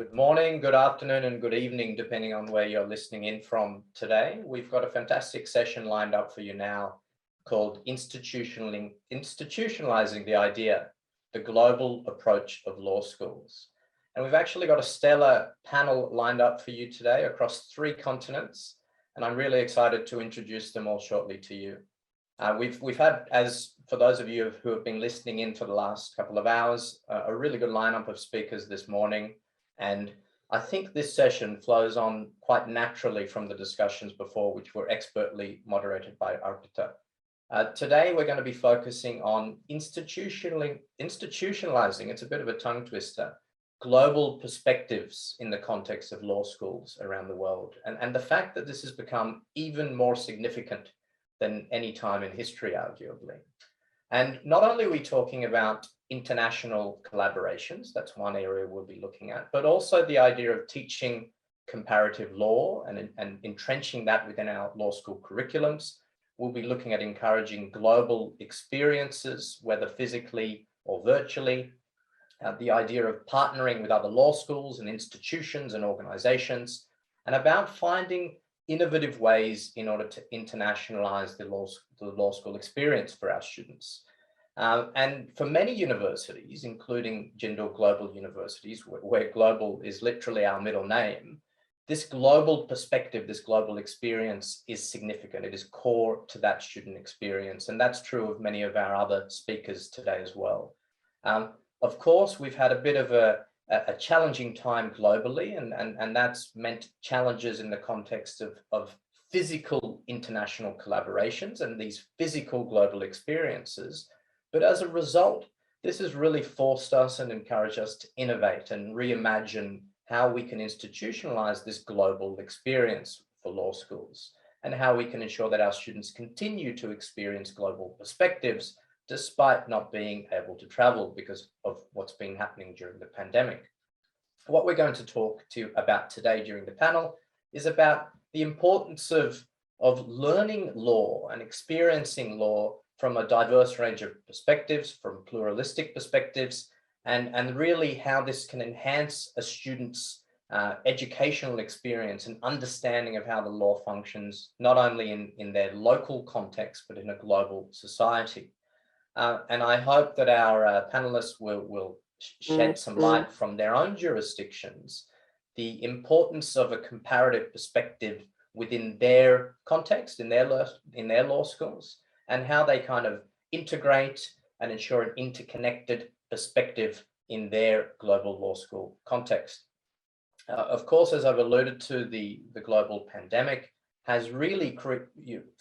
Good morning, good afternoon, and good evening, depending on where you're listening in from today. We've got a fantastic session lined up for you now called Institutionalizing the Idea, the Global Approach of Law Schools. And we've actually got a stellar panel lined up for you today across 3 continents, and I'm really excited to introduce them all shortly to you. We've had, as for those of you who have been listening in for the last couple of hours, a really good lineup of speakers this morning. And I think this session flows on quite naturally from the discussions before, which were expertly moderated by Arpita. Today, we're going to be focusing on institutionalizing, it's a bit of a tongue twister, global perspectives in the context of law schools around the world. And the fact that this has become even more significant than any time in history, arguably. And not only are we talking about international collaborations, that's one area we'll be looking at, but also the idea of teaching comparative law and entrenching that within our law school curriculums. We'll be looking at encouraging global experiences, whether physically or virtually, the idea of partnering with other law schools and institutions and organizations, and about finding innovative ways in order to internationalize the law school experience for our students. And for many universities, including Jindal Global Universities, where global is literally our middle name, this global perspective, this global experience is significant. It is core to that student experience. And that's true of many of our other speakers today as well. Of course, we've had a bit of a challenging time globally, and that's meant challenges in the context of physical international collaborations and these physical global experiences. But as a result, this has really forced us and encouraged us to innovate and reimagine how we can institutionalize this global experience for law schools and how we can ensure that our students continue to experience global perspectives despite not being able to travel because of what's been happening during the pandemic. What we're going to talk to you about today during the panel is about the importance of learning law and experiencing law from a diverse range of perspectives, from pluralistic perspectives, and really how this can enhance a student's educational experience and understanding of how the law functions, not only in their local context, but in a global society. And I hope that our panelists will shed some light from their own jurisdictions, the importance of a comparative perspective within their context, in their law schools, and how they kind of integrate and ensure an interconnected perspective in their global law school context. Of course, as I've alluded to, the global pandemic has really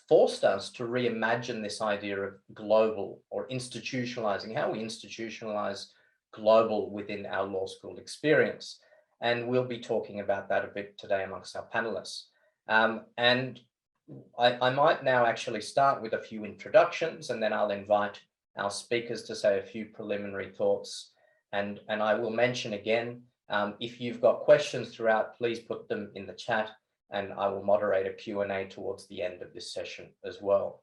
forced us to reimagine this idea of global or institutionalizing, how we institutionalize global within our law school experience. And we'll be talking about that a bit today amongst our panelists. And I might now actually start with a few introductions, and then I'll invite our speakers to say a few preliminary thoughts. And I will mention again, if you've got questions throughout, please put them in the chat, and I will moderate a Q&A towards the end of this session as well.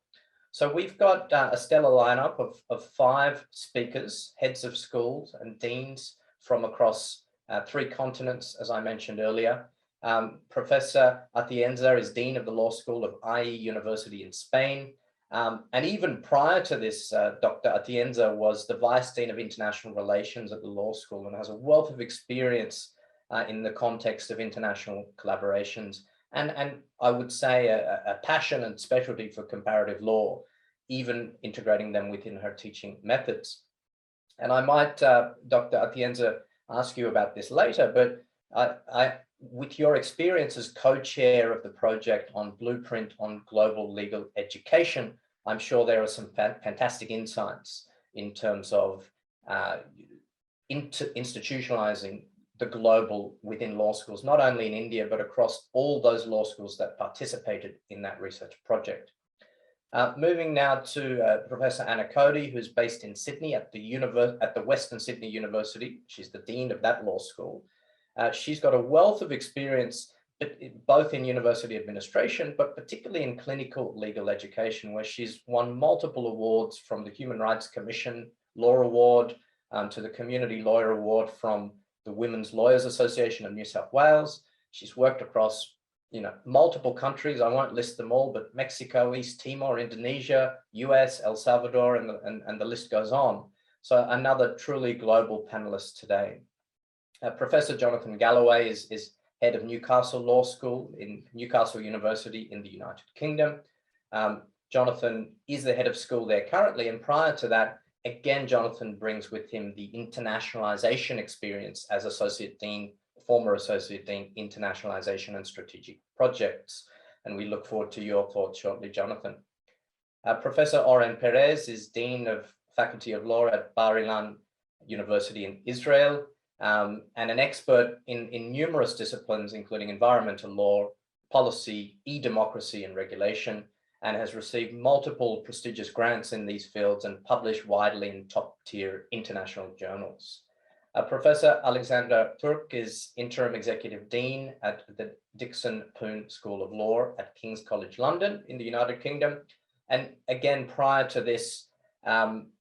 So we've got a stellar lineup of 5 speakers, heads of schools and deans from across 3 continents, as I mentioned earlier. Professor Atienza is Dean of the Law School of IE University in Spain. And even prior to this, Dr. Atienza was the Vice Dean of International Relations at the law school and has a wealth of experience in the context of international collaborations. And I would say a passion and specialty for comparative law, even integrating them within her teaching methods. And I might, Dr. Atienza, ask you about this later, but with your experience as co-chair of the project on Blueprint on Global Legal Education, I'm sure there are some fantastic insights in terms of institutionalizing the global within law schools, not only in India, but across all those law schools that participated in that research project. Moving now to Professor Anna Cody, who's based in Sydney at the Western Sydney University. She's the Dean of that law school. She's got a wealth of experience, both in university administration, but particularly in clinical legal education, where she's won multiple awards from the Human Rights Commission Law Award to the Community Lawyer Award from the Women's Lawyers Association of New South Wales. She's worked across multiple countries. I won't list them all, but Mexico, East Timor, Indonesia, US, El Salvador, and the list goes on. So another truly global panelist today. Professor Jonathan Galloway is head of Newcastle Law School in Newcastle University in the United Kingdom. Jonathan is the head of school there currently, and prior to that, again, Jonathan brings with him the internationalization experience as Associate Dean, former Associate Dean, Internationalization and Strategic Projects. And we look forward to your thoughts shortly, Jonathan. Professor Oren Perez is Dean of Faculty of Law at Bar-Ilan University in Israel, and an expert in numerous disciplines, including environmental law, policy, e-democracy, and regulation, and has received multiple prestigious grants in these fields and published widely in top-tier international journals. Professor Alexander Turk is Interim Executive Dean at the Dickson Poon School of Law at King's College London in the United Kingdom. And again, prior to this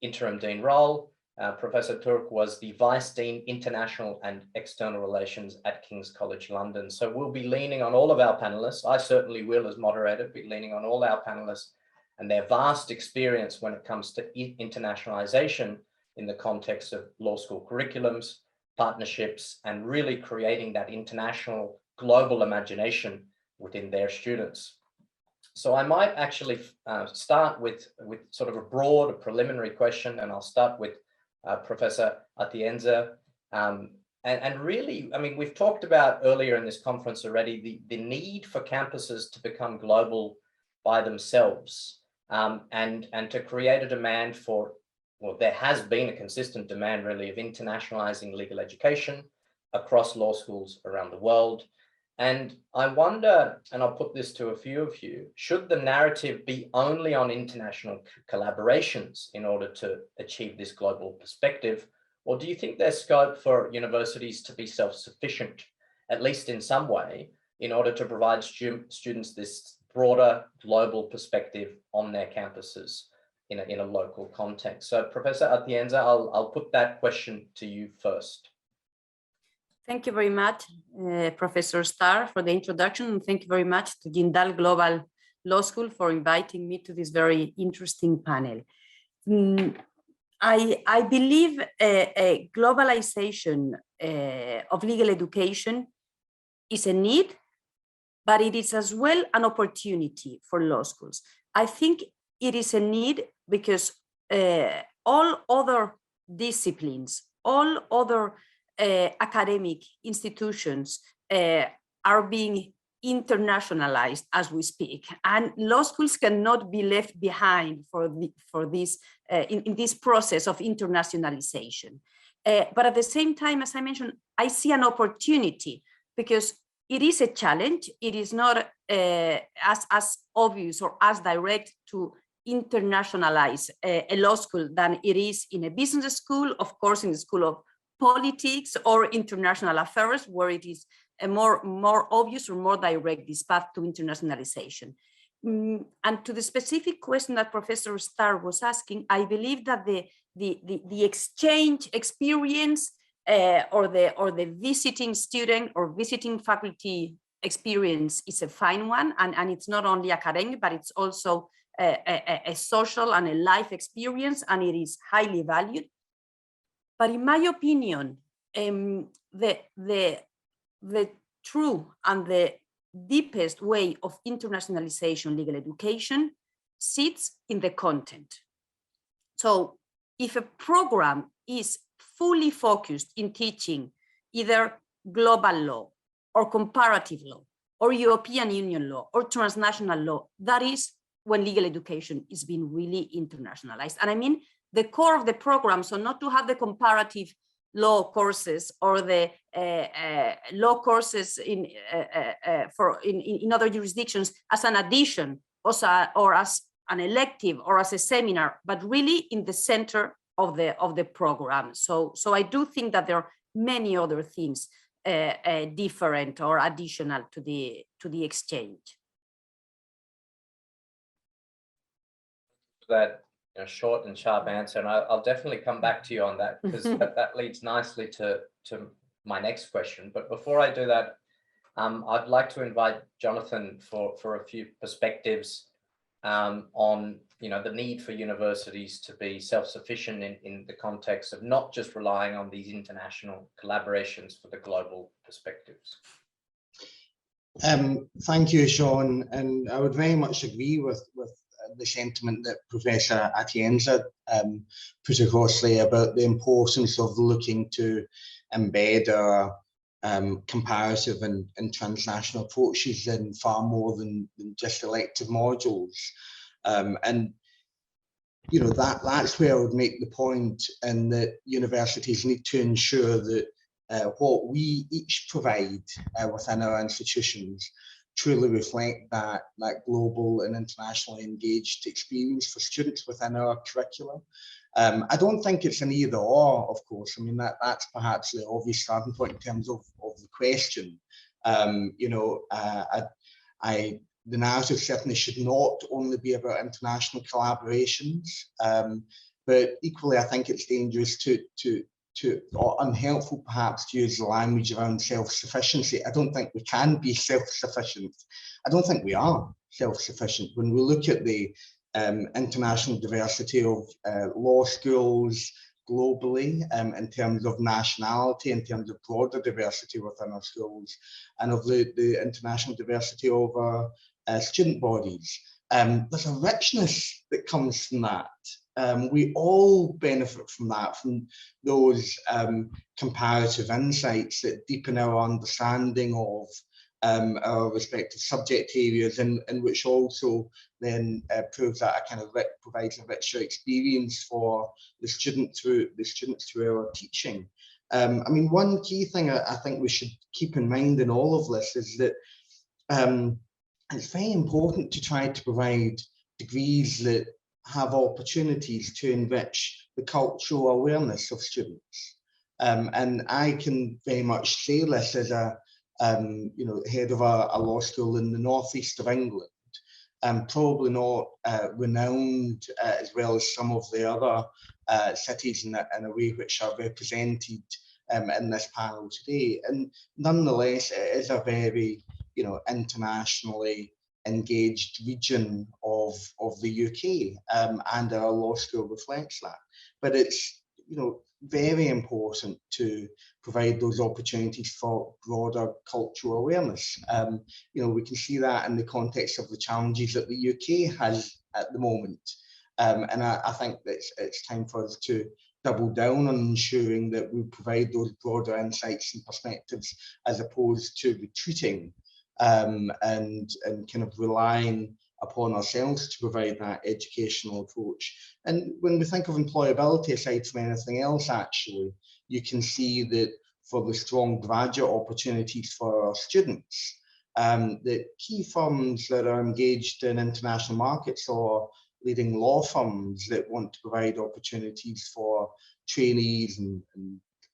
Interim Dean role, Professor Turk was the Vice Dean, International and External Relations at King's College London. So we'll be leaning on all of our panelists. I certainly will, as moderator, be leaning on all our panelists and their vast experience when it comes to internationalization in the context of law school curriculums, partnerships, and really creating that international global imagination within their students. So I might actually start with sort of a broad preliminary question, and I'll start with Professor Atienza. And really, I mean, we've talked about earlier in this conference already, the need for campuses to become global by themselves, and to create a demand for, well, there has been a consistent demand really of internationalizing legal education across law schools around the world. And I wonder, and I'll put this to a few of you, should the narrative be only on international collaborations in order to achieve this global perspective? Or do you think there's scope for universities to be self-sufficient, at least in some way, in order to provide students this broader global perspective on their campuses in a local context? So Professor Atienza, I'll put that question to you first. Thank you very much, Professor Starr, for the introduction, and thank you very much to Jindal Global Law School for inviting me to this very interesting panel. I believe a globalization of legal education is a need, but it is as well an opportunity for law schools. I think it is a need because all other disciplines, all other academic institutions are being internationalized as we speak, and law schools cannot be left behind for this in this process of internationalization. But at the same time, as I mentioned, I see an opportunity because it is a challenge. It is not as obvious or as direct to internationalize a law school than it is in a business school, of course, in the School of Politics or International Affairs, where it is a more obvious or more direct, this path to internationalization. And to the specific question that Professor Starr was asking, I believe that the exchange experience or the visiting student or visiting faculty experience is a fine one, and it's not only academic, but it's also a social and a life experience, and it is highly valued. But in my opinion, the true and the deepest way of internationalization legal education sits in the content. So if a program is fully focused in teaching either global law or comparative law or European Union law or transnational law, that is when legal education is being really internationalized. And I mean the core of the program, so not to have the comparative law courses or the law courses in other jurisdictions as an addition or as an elective or as a seminar, but really in the center of the program. So I do think that there are many other things different or additional to the exchange. That short and sharp answer, and I'll definitely come back to you on that, because that leads nicely to my next question. But before I do that, I'd like to invite Jonathan for a few perspectives on the need for universities to be self-sufficient in the context of not just relying on these international collaborations for the global perspectives. Thank you, Shaun, and I would very much agree with the sentiment that Professor Atienza put across there about the importance of looking to embed our comparative and transnational approaches in far more than just elective modules. And that's where I would make the point, and that universities need to ensure that what we each provide within our institutions truly reflect that global and internationally engaged experience for students within our curriculum. I don't think it's an either or, of course. I mean, that's perhaps the obvious starting point in terms of the question. The narrative certainly should not only be about international collaborations, but equally, I think it's dangerous or unhelpful perhaps to use the language around self-sufficiency. I don't think we can be self-sufficient. I don't think we are self-sufficient. When we look at the international diversity of law schools globally, in terms of nationality, in terms of broader diversity within our schools, and of the international diversity of our student bodies, there's a richness that comes from that. We all benefit from that, from those comparative insights that deepen our understanding of our respective subject areas, and which also then proves that provides a richer experience for the students through our teaching. I mean, one key thing I think we should keep in mind in all of this is that it's very important to try to provide degrees that have opportunities to enrich the cultural awareness of students. And I can very much say this as a head of a law school in the northeast of England, probably not renowned as well as some of the other cities in a way which are represented in this panel today. And nonetheless, it is a very internationally engaged region of the UK, and our law school reflects that. But it's very important to provide those opportunities for broader cultural awareness. We can see that in the context of the challenges that the UK has at the moment. And I think that it's time for us to double down on ensuring that we provide those broader insights and perspectives, as opposed to retreating and kind of relying upon ourselves to provide that educational approach. And when we think of employability, aside from anything else, actually, you can see that for the strong graduate opportunities for our students, that key firms that are engaged in international markets, or leading law firms that want to provide opportunities for trainees and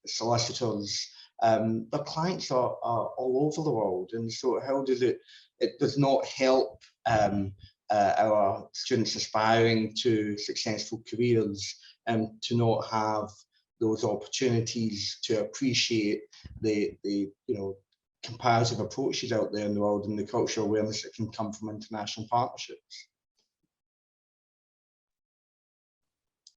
solicitors, their clients are all over the world. And so how does it does not help our students aspiring to successful careers to not have those opportunities to appreciate the comparative approaches out there in the world, and the cultural awareness that can come from international partnerships.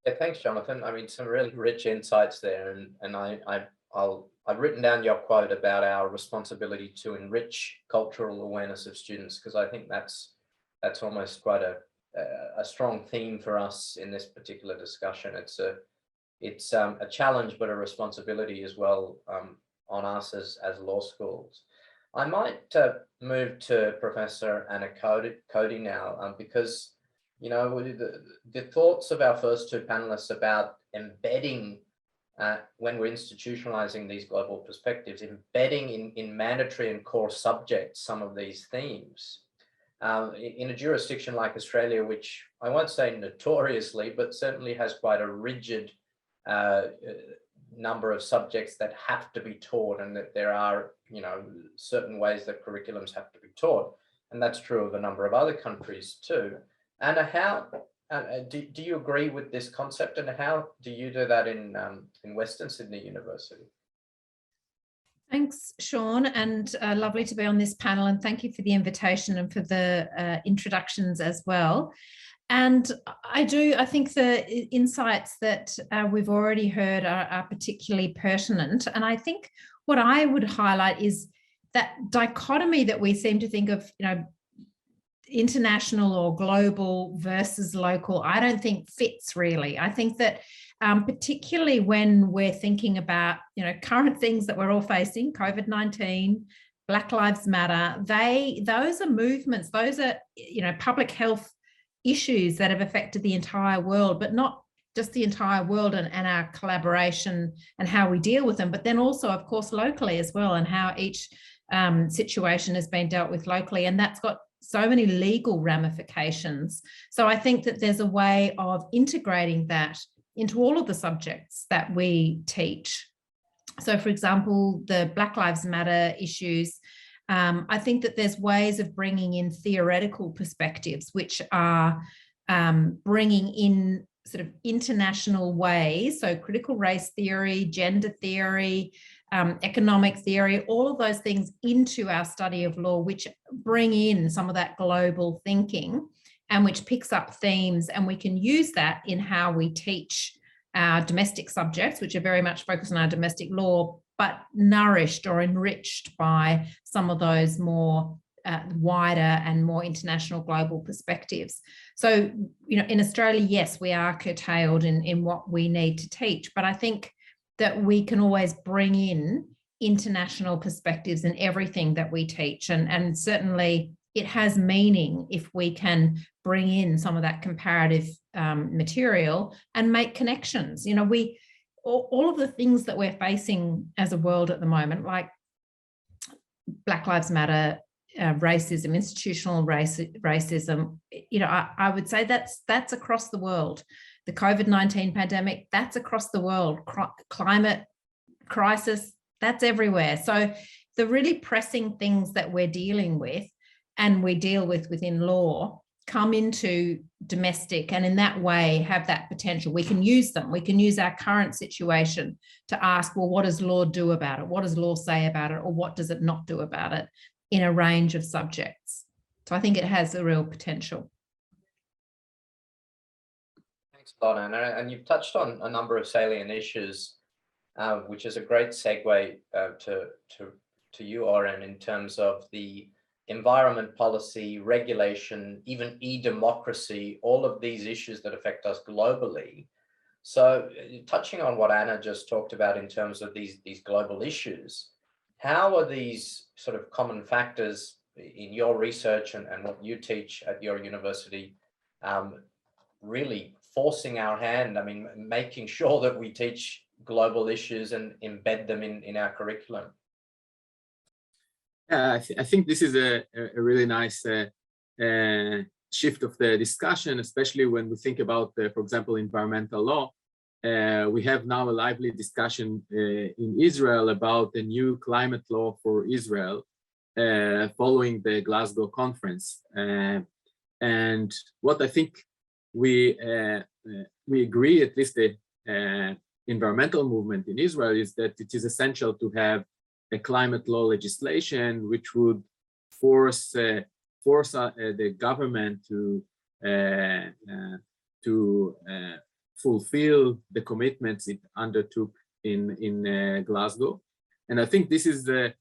Yeah, thanks, Jonathan. I mean, some really rich insights there, and I've written down your quote about our responsibility to enrich cultural awareness of students, because I think that's almost quite a strong theme for us in this particular discussion. It's a challenge, but a responsibility as well on us as law schools. I might move to Professor Anna Cody now, because the thoughts of our first two panelists about embedding, when we're institutionalizing these global perspectives, embedding in mandatory and core subjects some of these themes. In a jurisdiction like Australia, which I won't say notoriously, but certainly has quite a rigid number of subjects that have to be taught, and that there are certain ways that curriculums have to be taught, and that's true of a number of other countries too. And how do you agree with this concept, and how do you do that in Western Sydney University? Thanks, Shaun, and lovely to be on this panel, and thank you for the invitation and for the introductions as well. And I think the insights that we've already heard are particularly pertinent. And I think what I would highlight is that dichotomy that we seem to think of, international or global versus local, I don't think fits really. I think that particularly when we're thinking about, current things that we're all facing, COVID-19, Black Lives Matter, those are movements, those are, public health issues that have affected the entire world, but not just the entire world and our collaboration and how we deal with them, but then also, of course, locally as well, and how each situation has been dealt with locally. And that's got so many legal ramifications. So I think that there's a way of integrating that into all of the subjects that we teach. So, for example, the Black Lives Matter issues, I think that there's ways of bringing in theoretical perspectives, which are bringing in sort of international ways, so critical race theory, gender theory, economic theory, all of those things into our study of law, which bring in some of that global thinking and which picks up themes, and we can use that in how we teach our domestic subjects, which are very much focused on our domestic law, but nourished or enriched by some of those more wider and more international global perspectives. So, in Australia, yes, we are curtailed in what we need to teach, but I think that we can always bring in international perspectives in everything that we teach. And certainly it has meaning if we can bring in some of that comparative material and make connections. All of the things that we're facing as a world at the moment, like Black Lives Matter, racism, institutional racism, I would say that's across the world. The COVID-19 pandemic, that's across the world. Climate crisis, that's everywhere. So the really pressing things that we're dealing with and we deal with within law come into domestic, and in that way have that potential. We can use them. We can use our current situation to ask, well, what does law do about it? What does law say about it? Or what does it not do about it in a range of subjects? So I think it has a real potential. Thanks a lot, Anna. And you've touched on a number of salient issues, which is a great segue to you, Oren, in terms of the environment policy, regulation, even e-democracy, all of these issues that affect us globally. So touching on what Anna just talked about in terms of these global issues, how are these sort of common factors in your research and what you teach at your university really forcing our hand? I mean, making sure that we teach global issues and embed them in our curriculum. I think this is a really nice shift of the discussion, especially when we think about, for example, environmental law. We have now a lively discussion in Israel about the new climate law for Israel following the Glasgow conference. And what I think we agree, at least the environmental movement in Israel, is that it is essential to have a climate law legislation which would force the government to fulfill the commitments it undertook in Glasgow. And I think this is a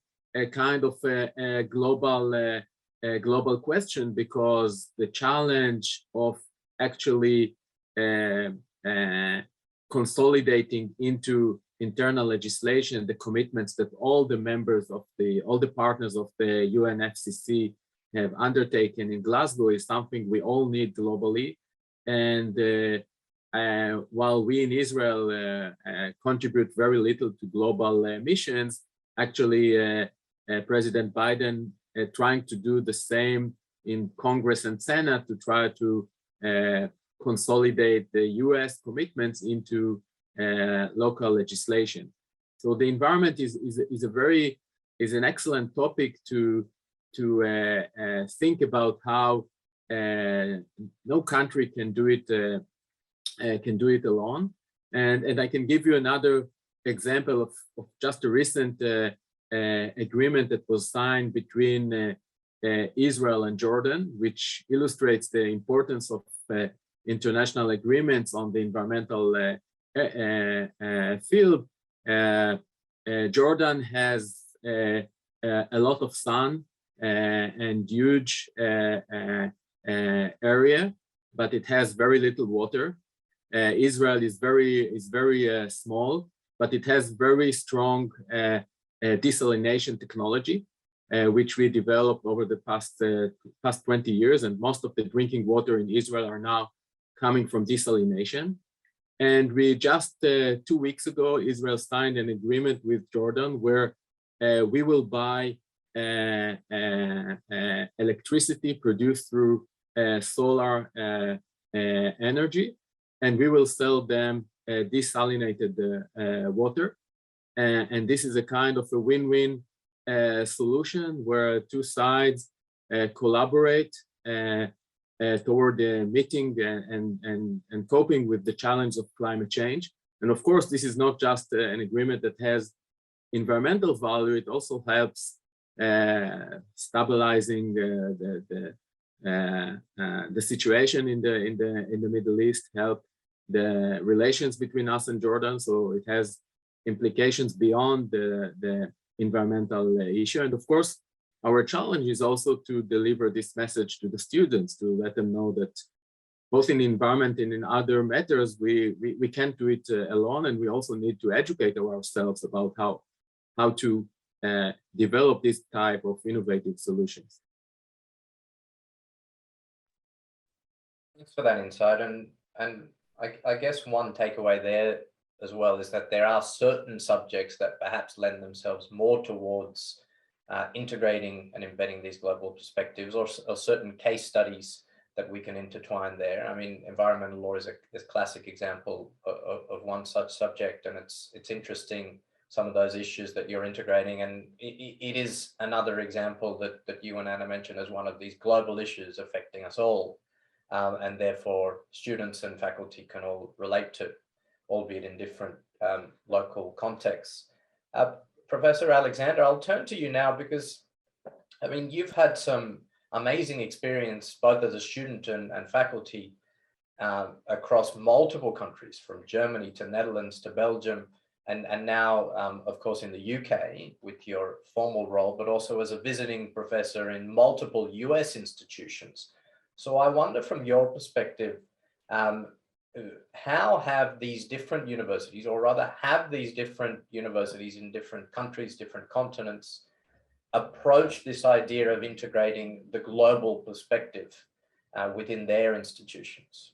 kind of a global question, because the challenge of actually consolidating into internal legislation the commitments that all the members of all the partners of the UNFCCC have undertaken in Glasgow is something we all need globally. And while we in Israel contribute very little to global missions, actually President Biden trying to do the same in Congress and Senate to try to consolidate the US commitments into local legislation. So the environment is an excellent topic to think about how no country can do it alone. And I can give you another example of just a recent agreement that was signed between Israel and Jordan, which illustrates the importance of international agreements on the environmental field. Jordan has a lot of sun and huge area, but it has very little water. Israel is very small, but it has very strong desalination technology, which we developed over the past 20 years, and most of the drinking water in Israel are now coming from desalination. And we just 2 weeks ago, Israel signed an agreement with Jordan where we will buy electricity produced through solar energy, and we will sell them desalinated water. And this is a kind of a win-win solution where two sides collaborate toward meeting and coping with the challenge of climate change. And of course, this is not just an agreement that has environmental value, it also helps stabilizing the situation in the Middle East, help the relations between us and Jordan. So it has implications beyond the environmental issue. And of course, our challenge is also to deliver this message to the students, to let them know that both in environment and in other matters, we can't do it alone, and we also need to educate ourselves about how to develop this type of innovative solutions. Thanks for that insight. And I guess one takeaway there as well is that there are certain subjects that perhaps lend themselves more towards integrating and embedding these global perspectives, or certain case studies that we can intertwine there. I mean, environmental law is a classic example of one such subject, and it's interesting some of those issues that you're integrating, and it is another example that you and Anna mentioned as one of these global issues affecting us all, and therefore students and faculty can all relate to, albeit in different local contexts. Professor Alexander, I'll turn to you now because, I mean, you've had some amazing experience both as a student and faculty across multiple countries, from Germany to Netherlands to Belgium, and now, of course, in the UK with your formal role, but also as a visiting professor in multiple US institutions. So I wonder, from your perspective, how have these different universities, or rather have these different universities in different countries, different continents, approached this idea of integrating the global perspective within their institutions?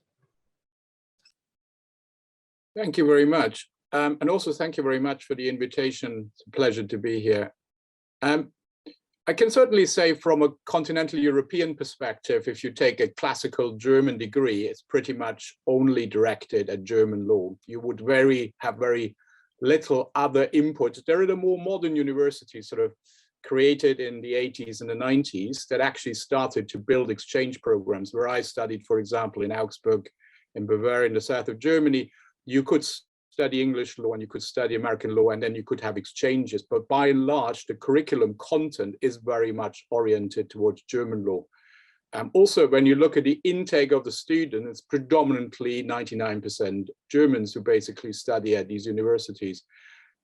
Thank you very much. And also thank you very much for the invitation. It's a pleasure to be here. I can certainly say from a continental European perspective, if you take a classical German degree, it's pretty much only directed at German law. You would have very little other input. There are the more modern universities sort of created in the 80s and the 90s that actually started to build exchange programs. Where I studied, for example, in Augsburg, in Bavaria, in the south of Germany, you could study English law and you could study American law, and then you could have exchanges. But by and large, the curriculum content is very much oriented towards German law. Also, when you look at the intake of the student, it's predominantly 99% Germans who basically study at these universities.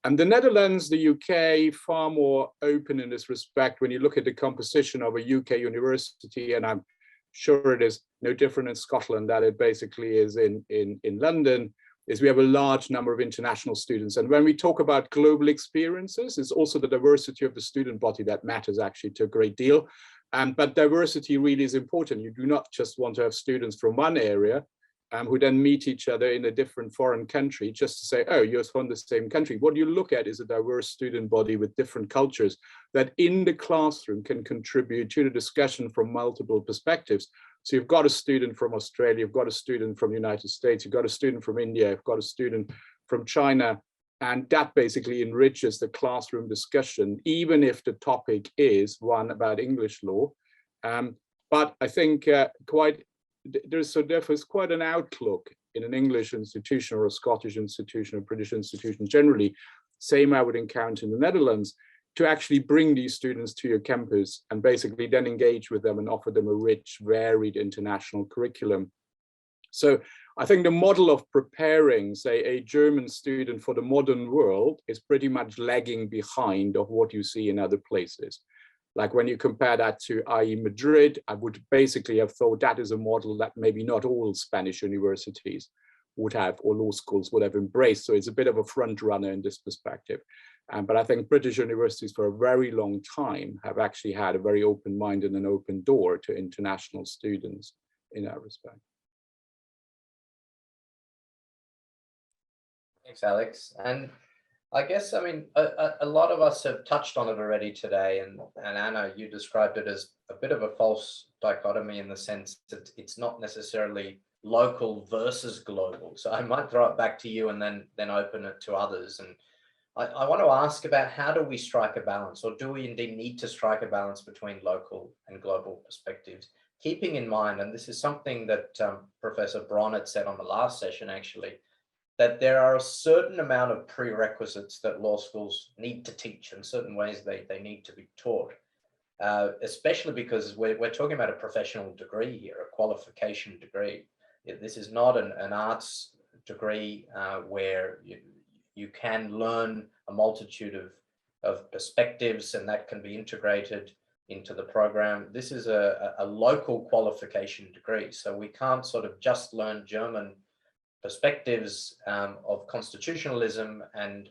And the Netherlands, the UK, far more open in this respect. When you look at the composition of a UK university, and I'm sure it is no different in Scotland that it basically is in London, is we have a large number of international students. And when we talk about global experiences, it's also the diversity of the student body that matters actually to a great deal. But diversity really is important. You do not just want to have students from one area who then meet each other in a different foreign country just to say, oh, you're from the same country. What you look at is a diverse student body with different cultures that in the classroom can contribute to the discussion from multiple perspectives. So you've got a student from Australia, you've got a student from the United States, you've got a student from India, you've got a student from China, and that basically enriches the classroom discussion, even if the topic is one about English law. But I think there's quite an outlook in an English institution or a Scottish institution or British institution generally, same I would encounter in the Netherlands, to actually bring these students to your campus and basically then engage with them and offer them a rich, varied international curriculum. So I think the model of preparing, say, a German student for the modern world is pretty much lagging behind of what you see in other places. Like when you compare that to, i.e. Madrid, I would basically have thought that is a model that maybe not all Spanish universities would have, or law schools would have embraced. So it's a bit of a front runner in this perspective. But I think British universities for a very long time have actually had a very open mind and an open door to international students in that respect. Thanks, Alex. And I guess, I mean, a lot of us have touched on it already today. And Anna, you described it as a bit of a false dichotomy in the sense that it's not necessarily local versus global. So I might throw it back to you and then open it to others. And I want to ask about, how do we strike a balance, or do we indeed need to strike a balance between local and global perspectives, keeping in mind, and this is something that Professor Bron had said on the last session actually, that there are a certain amount of prerequisites that law schools need to teach, in certain ways they need to be taught, especially because we're talking about a professional degree here, a qualification degree. This is not an arts degree where you can learn a multitude of perspectives and that can be integrated into the program. This is a local qualification degree. So we can't sort of just learn German perspectives of constitutionalism and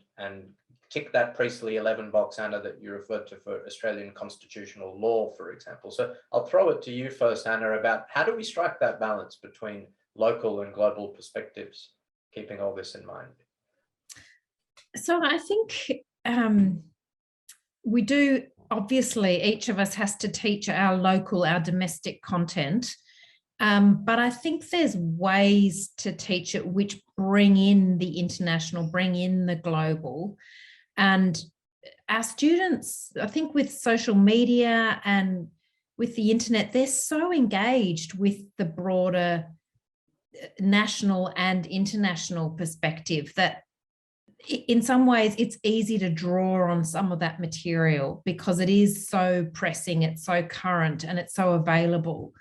tick that priestly 11 box, Anna, that you referred to for Australian constitutional law, for example. So I'll throw it to you first, Anna, about how do we strike that balance between local and global perspectives, keeping all this in mind? So I think we do, obviously, each of us has to teach our local, our domestic content. But I think there's ways to teach it which bring in the international, bring in the global. And our students, I think with social media and with the internet, they're so engaged with the broader national and international perspective that in some ways it's easy to draw on some of that material because it is so pressing, it's so current, and it's so available.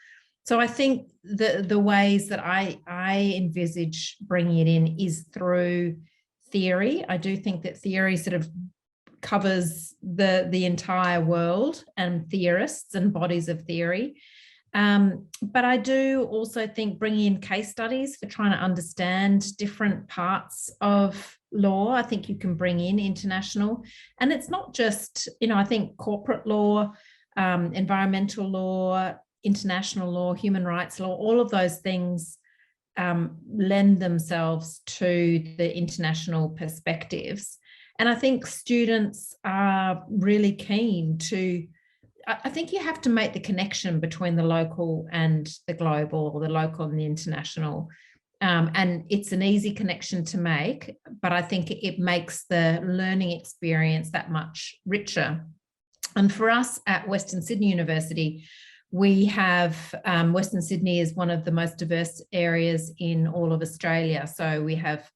So I think the ways that I envisage bringing it in is through theory. I do think that theory sort of covers the entire world and theorists and bodies of theory. But I do also think bringing in case studies for trying to understand different parts of law. I think you can bring in international, and it's not just, I think corporate law, environmental law, international law, human rights law, all of those things lend themselves to the international perspectives. And I think students are really keen to, I think you have to make the connection between the local and the global, or the local and the international. And it's an easy connection to make, but I think it makes the learning experience that much richer. And for us at Western Sydney University, we have, Western Sydney is one of the most diverse areas in all of Australia. So we have,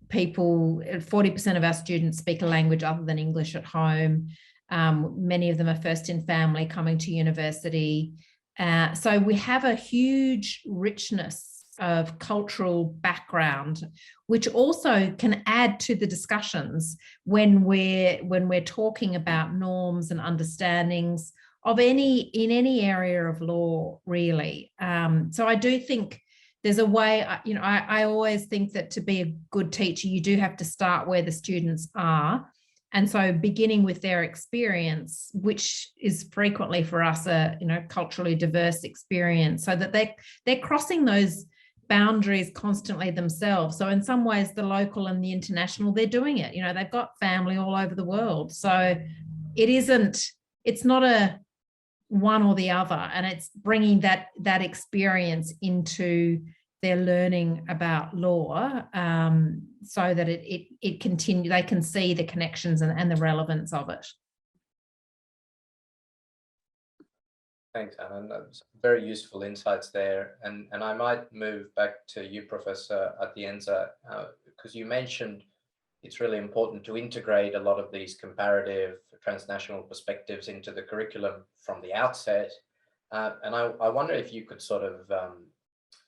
people, 40% of our students speak a language other than English at home. Many of them are first in family coming to university. So we have a huge richness of cultural background, which also can add to the discussions when we're talking about norms and understandings of in any area of law, really. So I do think there's a way, I always think that to be a good teacher, you do have to start where the students are. And so beginning with their experience, which is frequently for us a culturally diverse experience, so that they're crossing those boundaries constantly themselves. So in some ways, the local and the international, they're doing it. They've got family all over the world. So it's not a one or the other, and it's bringing that experience into their learning about law, so that it continue, they can see the connections and the relevance of it. Thanks, Anna. That's very useful insights there. And I might move back to you, Professor Atienza, because you mentioned it's really important to integrate a lot of these comparative transnational perspectives into the curriculum from the outset. And I wonder if you could sort of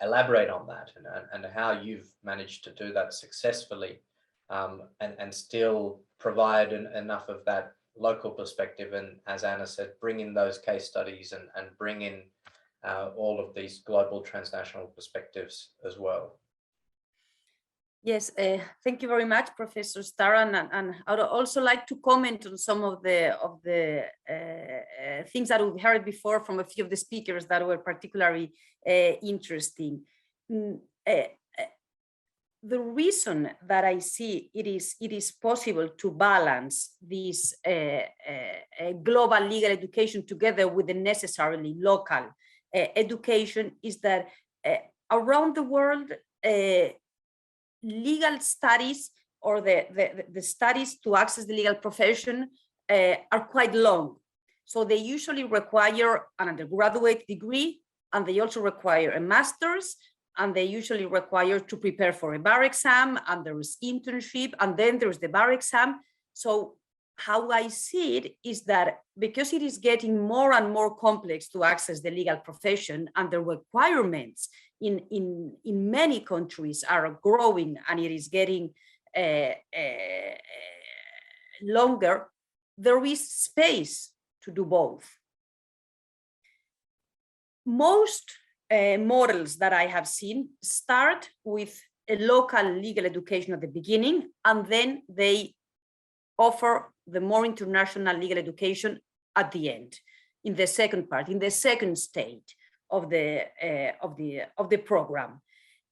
elaborate on that and how you've managed to do that successfully, and still provide enough of that local perspective, and as Anna said, bring in those case studies and bring in all of these global transnational perspectives as well. Yes, thank you very much, Professor Staran, and I would also like to comment on some of the things that we've heard before from a few of the speakers that were particularly interesting. The reason that I see it is possible to balance this global legal education together with the necessarily local education is that around the world, legal studies or the studies to access the legal profession are quite long. So they usually require an undergraduate degree, and they also require a master's, and they usually require to prepare for a bar exam, and there is internship, and then there's the bar exam. So how I see it is that because it is getting more and more complex to access the legal profession, and the requirements in many countries are growing, and it is getting longer, there is space to do both. Most models that I have seen start with a local legal education at the beginning, and then they offer the more international legal education at the end, in the second part, in the second stage of the program.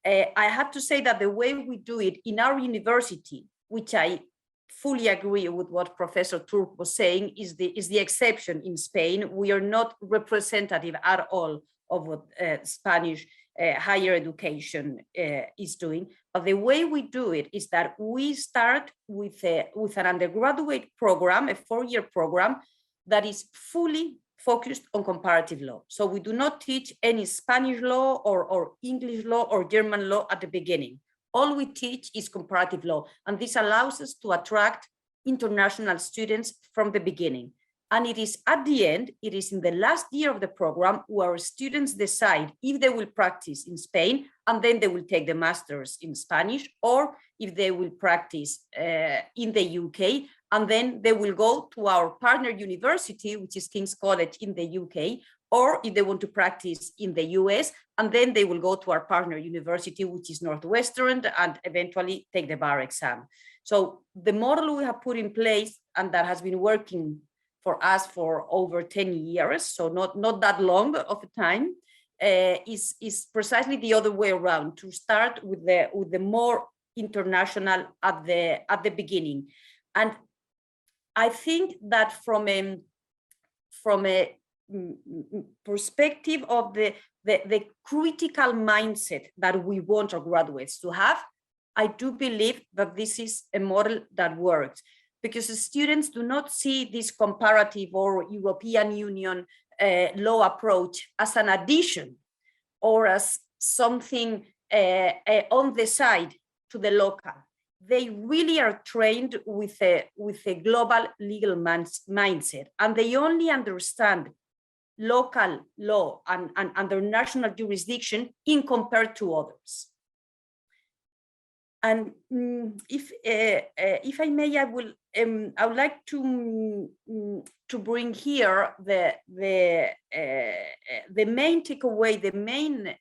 I have to say that the way we do it in our university, which I fully agree with what Professor Turk was saying, is the exception in Spain. We are not representative at all of what Spanish higher education is doing. But the way we do it is that we start with an undergraduate program, a 4-year program that is fully focused on comparative law. So we do not teach any Spanish law or English law or German law at the beginning. All we teach is comparative law, and this allows us to attract international students from the beginning. And it is at the end, it is in the last year of the program where students decide if they will practice in Spain, and then they will take the master's in Spanish, or if they will practice in the UK, and then they will go to our partner university, which is King's College in the UK, or if they want to practice in the US, and then they will go to our partner university, which is Northwestern, and eventually take the bar exam. So the model we have put in place, and that has been working for us for over 10 years, so not that long of a time, is precisely the other way around, to start with the more international at the beginning. And I think that from a perspective of the critical mindset that we want our graduates to have, I do believe that this is a model that works, because the students do not see this comparative or European Union law approach as an addition or as something on the side to the local. They really are trained with a global legal mindset, and they only understand local law and their national jurisdiction in compared to others. And if I may, I would like to bring here the main takeaway, the main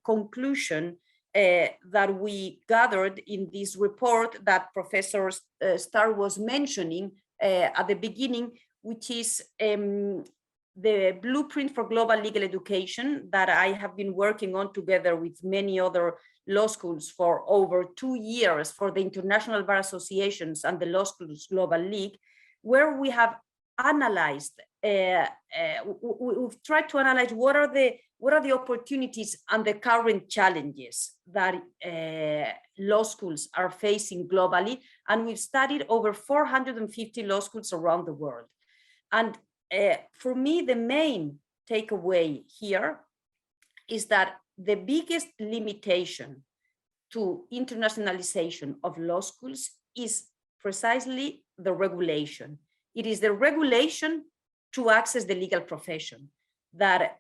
conclusion that we gathered in this report that Professor Starr was mentioning at the beginning, which is the blueprint for global legal education that I have been working on together with many other law schools for over 2 years for the International Bar Associations and the Law Schools Global League, where we have analyzed, we've tried to analyze what are the opportunities and the current challenges that law schools are facing globally. And we've studied over 450 law schools around the world. And for me, the main takeaway here is that the biggest limitation to internationalization of law schools is precisely the regulation. It is the regulation to access the legal profession that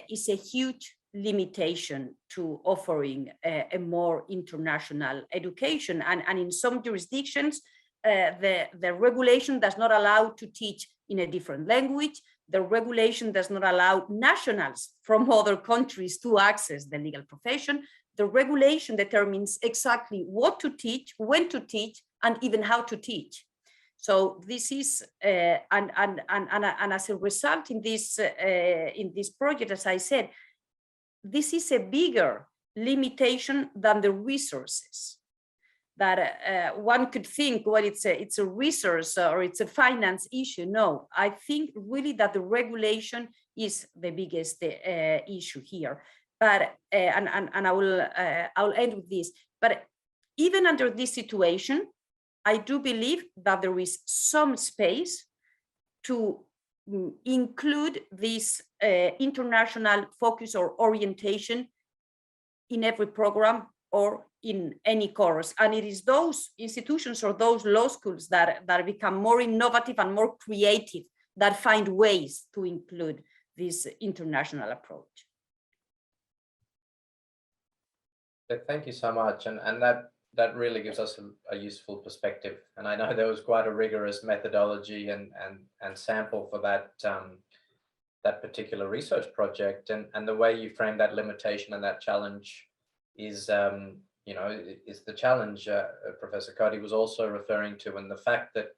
is a huge limitation to offering a more international education. And in some jurisdictions, the regulation does not allow to teach in a different language. The regulation does not allow nationals from other countries to access the legal profession. The regulation determines exactly what to teach, when to teach, and even how to teach. So this is, and as a result in this project, as I said, this is a bigger limitation than the resources. That one could think, well, it's a resource or it's a finance issue. No, I think really that the regulation is the biggest issue here. But I'll end with this. But even under this situation, I do believe that there is some space to include this international focus or orientation in every program or in any course. And it is those institutions or those law schools that become more innovative and more creative that find ways to include this international approach. Thank you so much. And that really gives us a useful perspective. And I know there was quite a rigorous methodology and sample for that that particular research project. And the way you frame that limitation and that challenge is, is the challenge Professor Cody was also referring to, and the fact that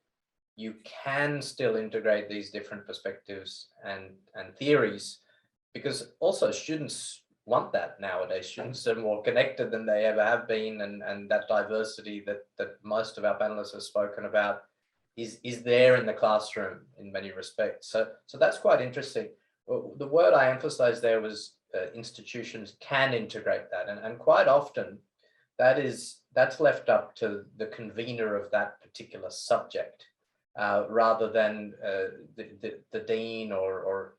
you can still integrate these different perspectives and theories, because also students want that nowadays. Students are more connected than they ever have been, and that diversity that most of our panelists have spoken about is there in the classroom in many respects. So that's quite interesting. The word I emphasized there was institutions can integrate that, and quite often that's left up to the convener of that particular subject, rather than the dean or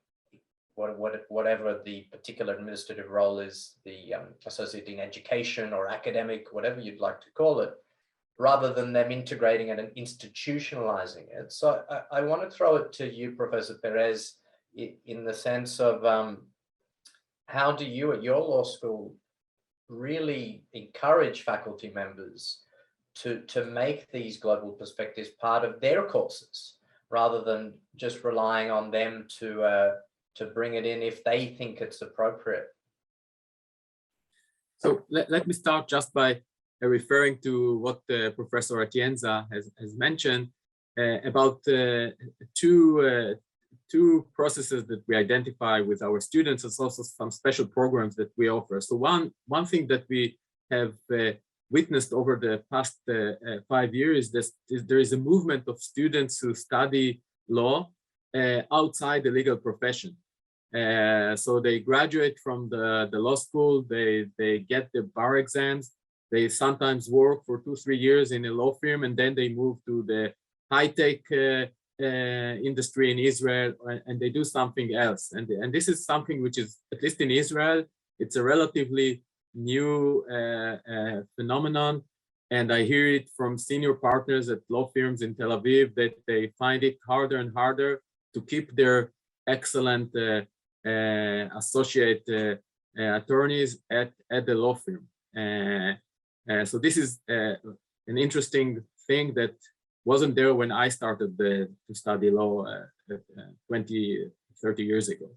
whatever the particular administrative role is, the associate dean education or academic, whatever you'd like to call it, rather than them integrating it and institutionalizing it. So I want to throw it to you, Professor Perez, in the sense of how do you at your law school really encourage faculty members to make these global perspectives part of their courses, rather than just relying on them to bring it in if they think it's appropriate? So let me start just by referring to what Professor Atienza has mentioned about two processes that we identify with our students, and also some special programs that we offer. So one thing that we have witnessed over the past 5 years is there is a movement of students who study law outside the legal profession. So they graduate from the law school, they get the bar exams, they sometimes work for 2-3 years in a law firm, and then they move to the high-tech industry in Israel, and they do something else. And this is something which is, at least in Israel, it's a relatively new phenomenon. And I hear it from senior partners at law firms in Tel Aviv that they find it harder and harder to keep their excellent associate attorneys at the law firm. So this is an interesting thing that wasn't there when I started to study law 20, 30 years ago.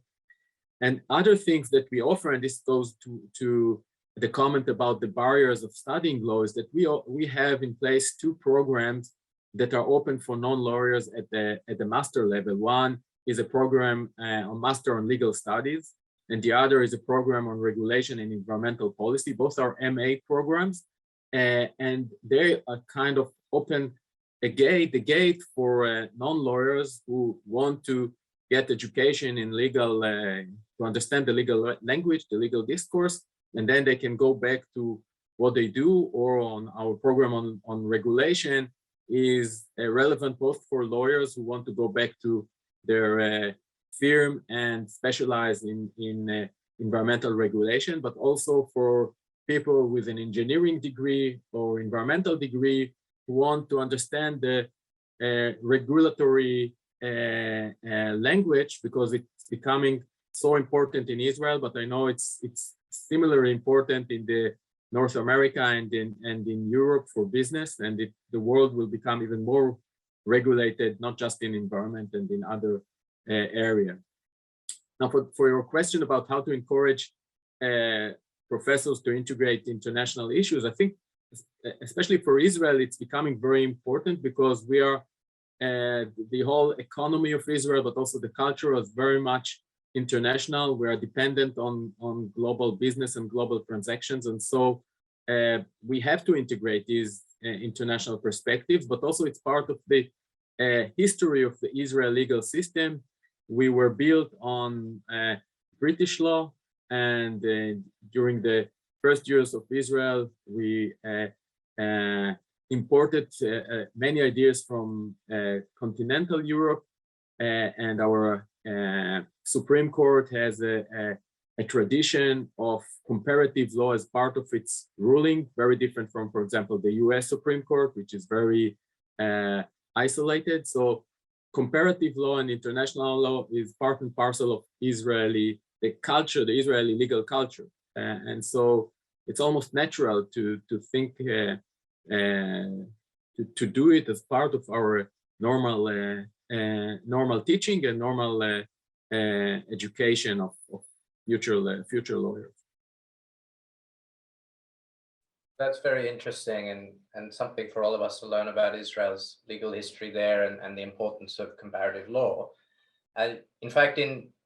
And other things that we offer, and this goes to the comment about the barriers of studying law, is that we have in place 2 programs that are open for non-lawyers at the master level. One is a program on Master on Legal Studies, and the other is a program on Regulation and Environmental Policy. Both are MA programs, and they are kind of open the gate for non-lawyers who want to get education in legal, to understand the legal language, the legal discourse, and then they can go back to what they do. Or on our program on regulation is relevant both for lawyers who want to go back to their firm and specialize in environmental regulation, but also for people with an engineering degree or environmental degree want to understand the regulatory language, because it's becoming so important in Israel, but I know it's similarly important in the North America and in Europe for business, and the world will become even more regulated, not just in environment and in other areas. Now, for your question about how to encourage professors to integrate international issues, I think, especially for Israel, it's becoming very important because we are, the whole economy of Israel, but also the culture is very much international. We are dependent on global business and global transactions. And so we have to integrate these international perspectives, but also it's part of the history of the Israel legal system. We were built on British law, and during the first years of Israel, we imported many ideas from continental Europe, and our Supreme Court has a tradition of comparative law as part of its ruling, very different from, for example, the US Supreme Court, which is very isolated. So comparative law and international law is part and parcel of the Israeli legal culture. And so it's almost natural to think to do it as part of our normal teaching and normal education of future lawyers. That's very interesting and something for all of us to learn about Israel's legal history there and the importance of comparative law. In fact,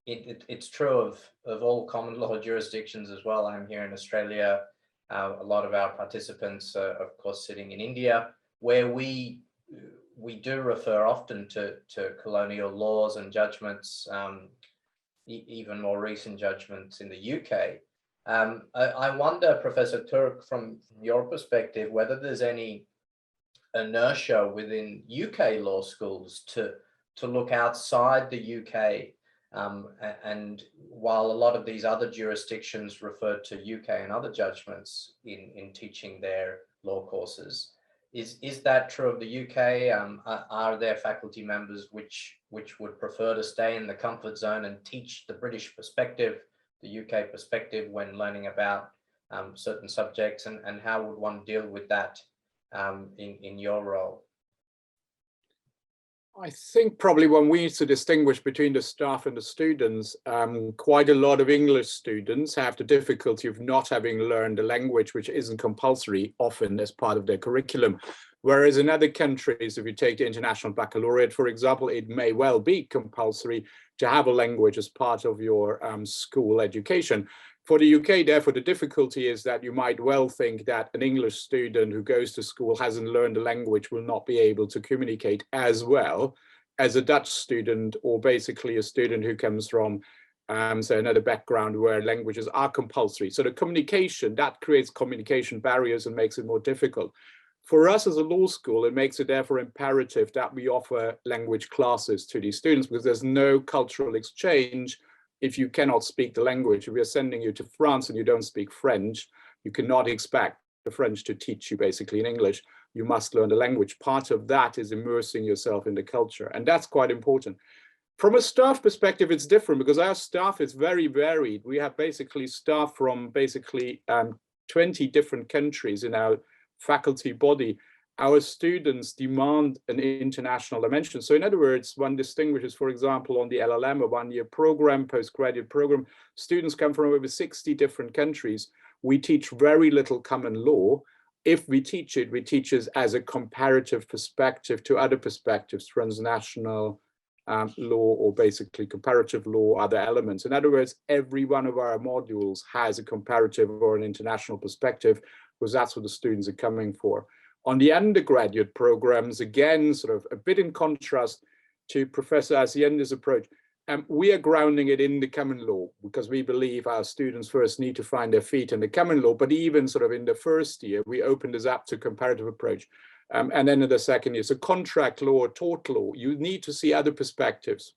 it's true of all common law jurisdictions as well. I'm here in Australia. A lot of our participants are, of course, sitting in India, where we do refer often to colonial laws and judgments, even more recent judgments in the UK. I wonder, Professor Turk, from your perspective, whether there's any inertia within UK law schools to look outside the UK. And while a lot of these other jurisdictions refer to UK and other judgments in teaching their law courses, is that true of the UK? Are there faculty members which would prefer to stay in the comfort zone and teach the British perspective, the UK perspective, when learning about certain subjects, and how would one deal with that in your role? I think probably when we need to distinguish between the staff and the students, quite a lot of English students have the difficulty of not having learned a language which isn't compulsory often as part of their curriculum. Whereas in other countries, if you take the International Baccalaureate, for example, it may well be compulsory to have a language as part of your school education. For the UK, therefore, the difficulty is that you might well think that an English student who goes to school hasn't learned the language will not be able to communicate as well as a Dutch student, or basically a student who comes from say another background where languages are compulsory. So the communication, that creates communication barriers and makes it more difficult. For us as a law school, it makes it therefore imperative that we offer language classes to these students, because there's no cultural exchange if you cannot speak the language. If we are sending you to France and you don't speak French, you cannot expect the French to teach you basically in English. You must learn the language. Part of that is immersing yourself in the culture, and that's quite important. From a staff perspective, it's different because our staff is very varied. We have basically staff from basically 20 different countries in our faculty body. Our students demand an international dimension. So in other words, one distinguishes, for example, on the LLM, a one-year program, postgraduate program, students come from over 60 different countries. We teach very little common law. If we teach it as a comparative perspective to other perspectives, transnational law, or basically comparative law, other elements. In other words, every one of our modules has a comparative or an international perspective, because that's what the students are coming for. On the undergraduate programs, again, sort of a bit in contrast to Professor Atienza's approach, we are grounding it in the common law, because we believe our students first need to find their feet in the common law. But even sort of in the first year, we opened this up to comparative approach. And then in the second year, so contract law or tort law, you need to see other perspectives.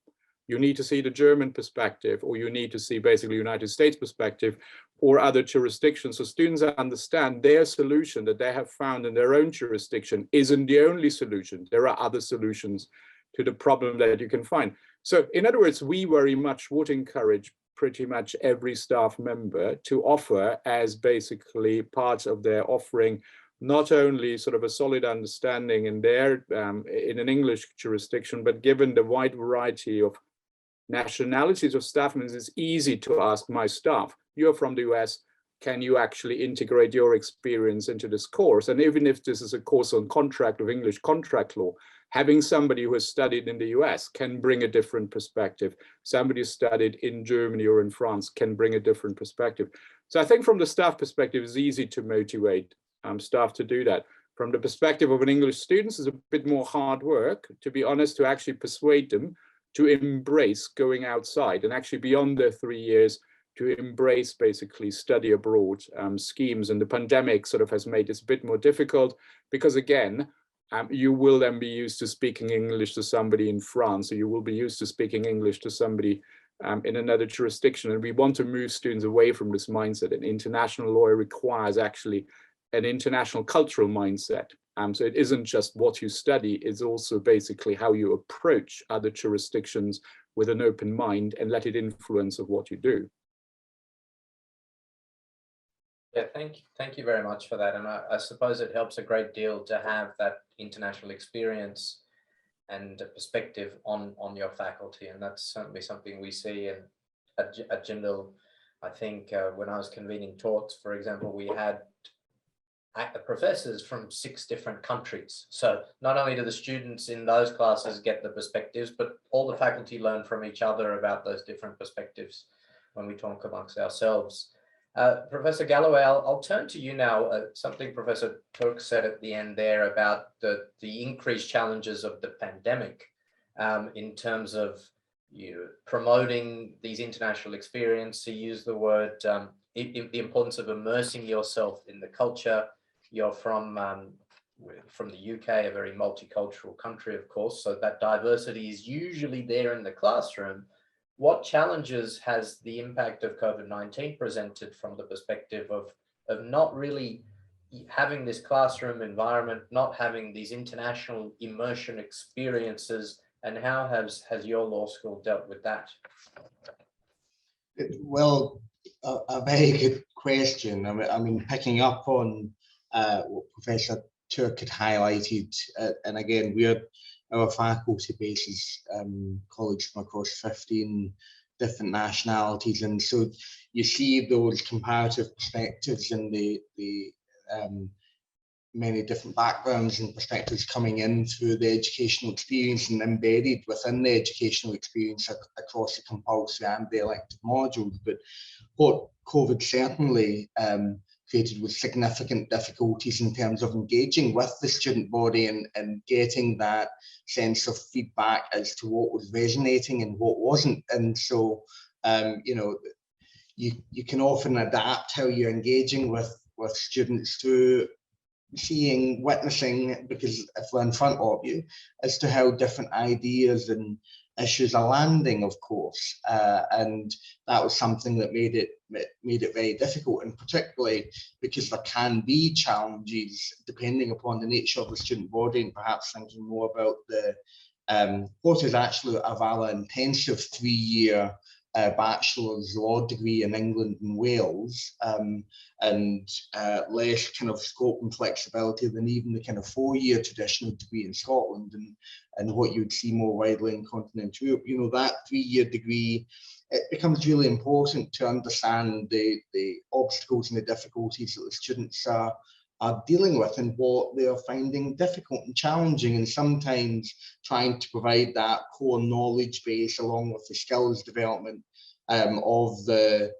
You need to see the German perspective, or you need to see basically United States perspective, or other jurisdictions. So students understand their solution that they have found in their own jurisdiction isn't the only solution. There are other solutions to the problem that you can find. So in other words, we very much would encourage pretty much every staff member to offer as basically parts of their offering, not only sort of a solid understanding in their in an English jurisdiction, but given the wide variety of nationalities of staff members, it's easy to ask my staff, you're from the US, can you actually integrate your experience into this course? And even if this is a course on contract of English contract law, having somebody who has studied in the US can bring a different perspective. Somebody who studied in Germany or in France can bring a different perspective. So I think from the staff perspective, it's easy to motivate staff to do that. From the perspective of an English student, it's a bit more hard work, to be honest, to actually persuade them to embrace going outside and actually beyond their 3 years to embrace basically study abroad schemes. And the pandemic sort of has made this a bit more difficult because again, you will then be used to speaking English to somebody in France, or you will be used to speaking English to somebody in another jurisdiction. And we want to move students away from this mindset. And international law requires actually an international cultural mindset. So it isn't just what you study, it's also basically how you approach other jurisdictions with an open mind and let it influence of what you do. Yeah, thank you very much for that. And I suppose it helps a great deal to have that international experience and perspective on your faculty. And that's certainly something we see at Jindal. I think when I was convening talks, for example, we had professors from 6 different countries. So not only do the students in those classes get the perspectives, but all the faculty learn from each other about those different perspectives when we talk amongst ourselves. Professor Galloway, I'll turn to you now. Something Professor Turk said at the end there about the increased challenges of the pandemic in terms of promoting these international experiences. He used the word, the importance of immersing yourself in the culture. You're from the UK, a very multicultural country, of course, so that diversity is usually there in the classroom. What challenges has the impact of COVID-19 presented from the perspective of not really having this classroom environment, not having these international immersion experiences, and how has your law school dealt with that? Well, a very good question. I mean, picking up on what Professor Turk had highlighted, and again, our faculty base is colleagues from across 15 different nationalities, and so you see those comparative perspectives and the many different backgrounds and perspectives coming in through the educational experience and embedded within the educational experience across the compulsory and the elective modules. But what COVID certainly created was significant difficulties in terms of engaging with the student body and getting that sense of feedback as to what was resonating and what wasn't. And so, you can often adapt how you're engaging with students through seeing, witnessing, because if we're in front of you, as to how different ideas and issues are landing, of course, and that was something that made it very difficult, and particularly because there can be challenges depending upon the nature of the student body, and perhaps thinking more about the what is actually a valid intensive 3-year bachelor's law degree in England and Wales, and less kind of scope and flexibility than even the kind of 4-year traditional degree in Scotland, and what you'd see more widely in continental Europe. You know, that 3-year degree, it becomes really important to understand the obstacles and the difficulties that the students are dealing with and what they are finding difficult and challenging, and sometimes trying to provide that core knowledge base along with the skills development of the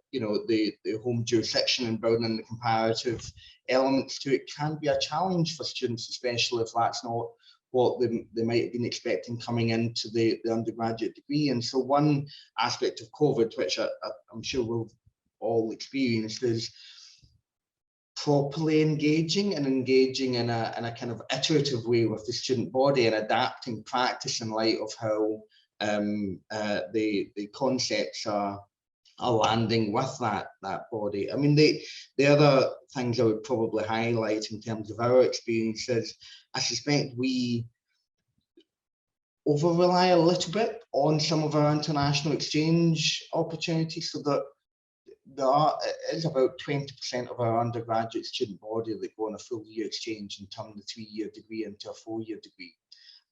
home jurisdiction and building in the comparative elements to it can be a challenge for students, especially if that's not what they might have been expecting coming into the undergraduate degree. And so one aspect of COVID, which I'm sure we've all experienced, is properly engaging in a kind of iterative way with the student body and adapting practice in light of how the concepts are landing with that body. I mean, the other things I would probably highlight in terms of our experiences, I suspect we over rely a little bit on some of our international exchange opportunities, so that it is about 20% of our undergraduate student body that go on a full year exchange and turn the 3-year degree into a 4-year degree.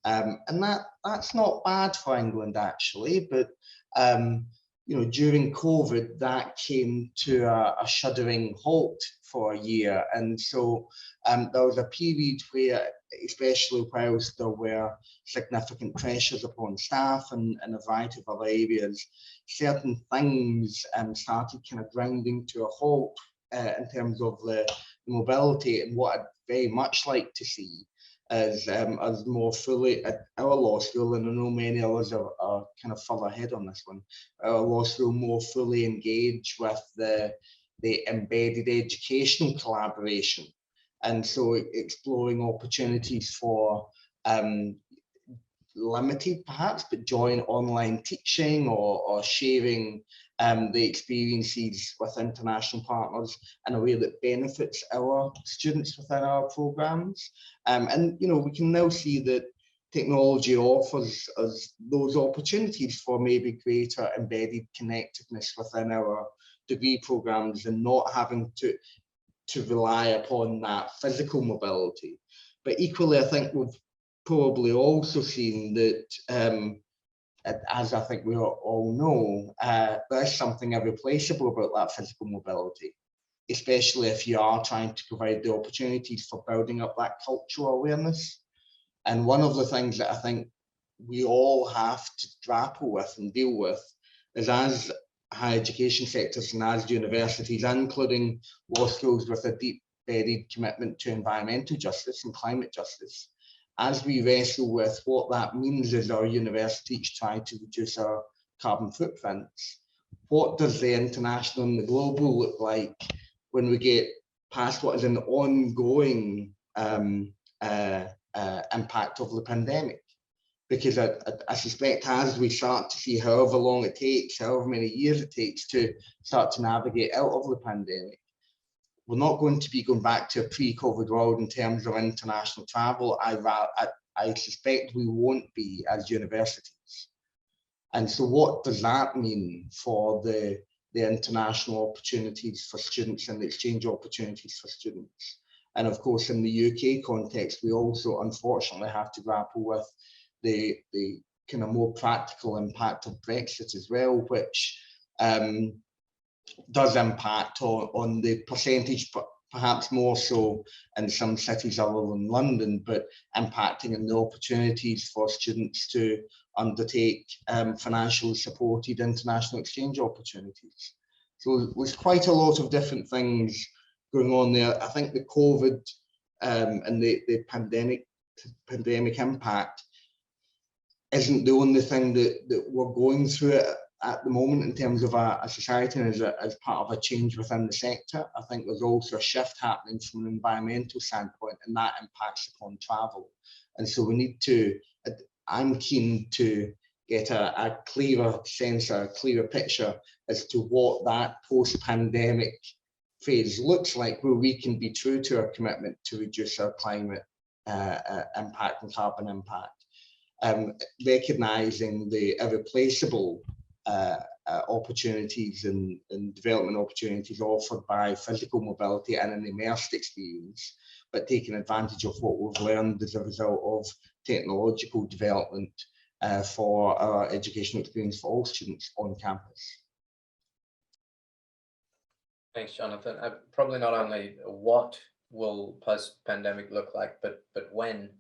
And that's not bad for England actually, but you know, during COVID, that came to a shuddering halt for a year. And so there was a period where, especially whilst there were significant pressures upon staff and a variety of other areas, certain things started kind of grinding to a halt in terms of the mobility. And what I'd very much like to see is us more fully at our law school, and I know many others are kind of further ahead on this one, our law school more fully engage with the embedded educational collaboration. And so exploring opportunities for limited perhaps, but joint online teaching or sharing the experiences with international partners in a way that benefits our students within our programs. And you know, we can now see that technology offers us those opportunities for maybe greater embedded connectedness within our degree programs, and not having to rely upon that physical mobility. But equally, I think we've probably also seen that, as I think we all know, there's something irreplaceable about that physical mobility, especially if you are trying to provide the opportunities for building up that cultural awareness. And one of the things that I think we all have to grapple with and deal with is, as higher education sectors and as universities, including law schools with a deep-bedded commitment to environmental justice and climate justice, as we wrestle with what that means as our universities try to reduce our carbon footprints, what does the international and the global look like when we get past what is an ongoing impact of the pandemic? Because I suspect as we start to see however long it takes, however many years it takes to start to navigate out of the pandemic, we're not going to be going back to a pre-COVID world in terms of international travel. I suspect we won't be as universities. And so what does that mean for the international opportunities for students and the exchange opportunities for students? And of course, in the UK context, we also unfortunately have to grapple with the kind of more practical impact of Brexit as well, which does impact on the percentage, perhaps more so in some cities other than London, but impacting on the opportunities for students to undertake financially supported international exchange opportunities. So there's quite a lot of different things going on there. I think the COVID and the pandemic impact isn't the only thing that we're going through at the moment in terms of a society and as part of a change within the sector. I think there's also a shift happening from an environmental standpoint, and that impacts upon travel. And so we need to, I'm keen to get a clearer sense, a clearer picture as to what that post-pandemic phase looks like, where we can be true to our commitment to reduce our climate impact and carbon impact. Recognising the irreplaceable opportunities and development opportunities offered by physical mobility and an immersed experience, but taking advantage of what we've learned as a result of technological development for our educational experience for all students on campus. Thanks, Jonathan. Probably not only what will post-pandemic look like, but when.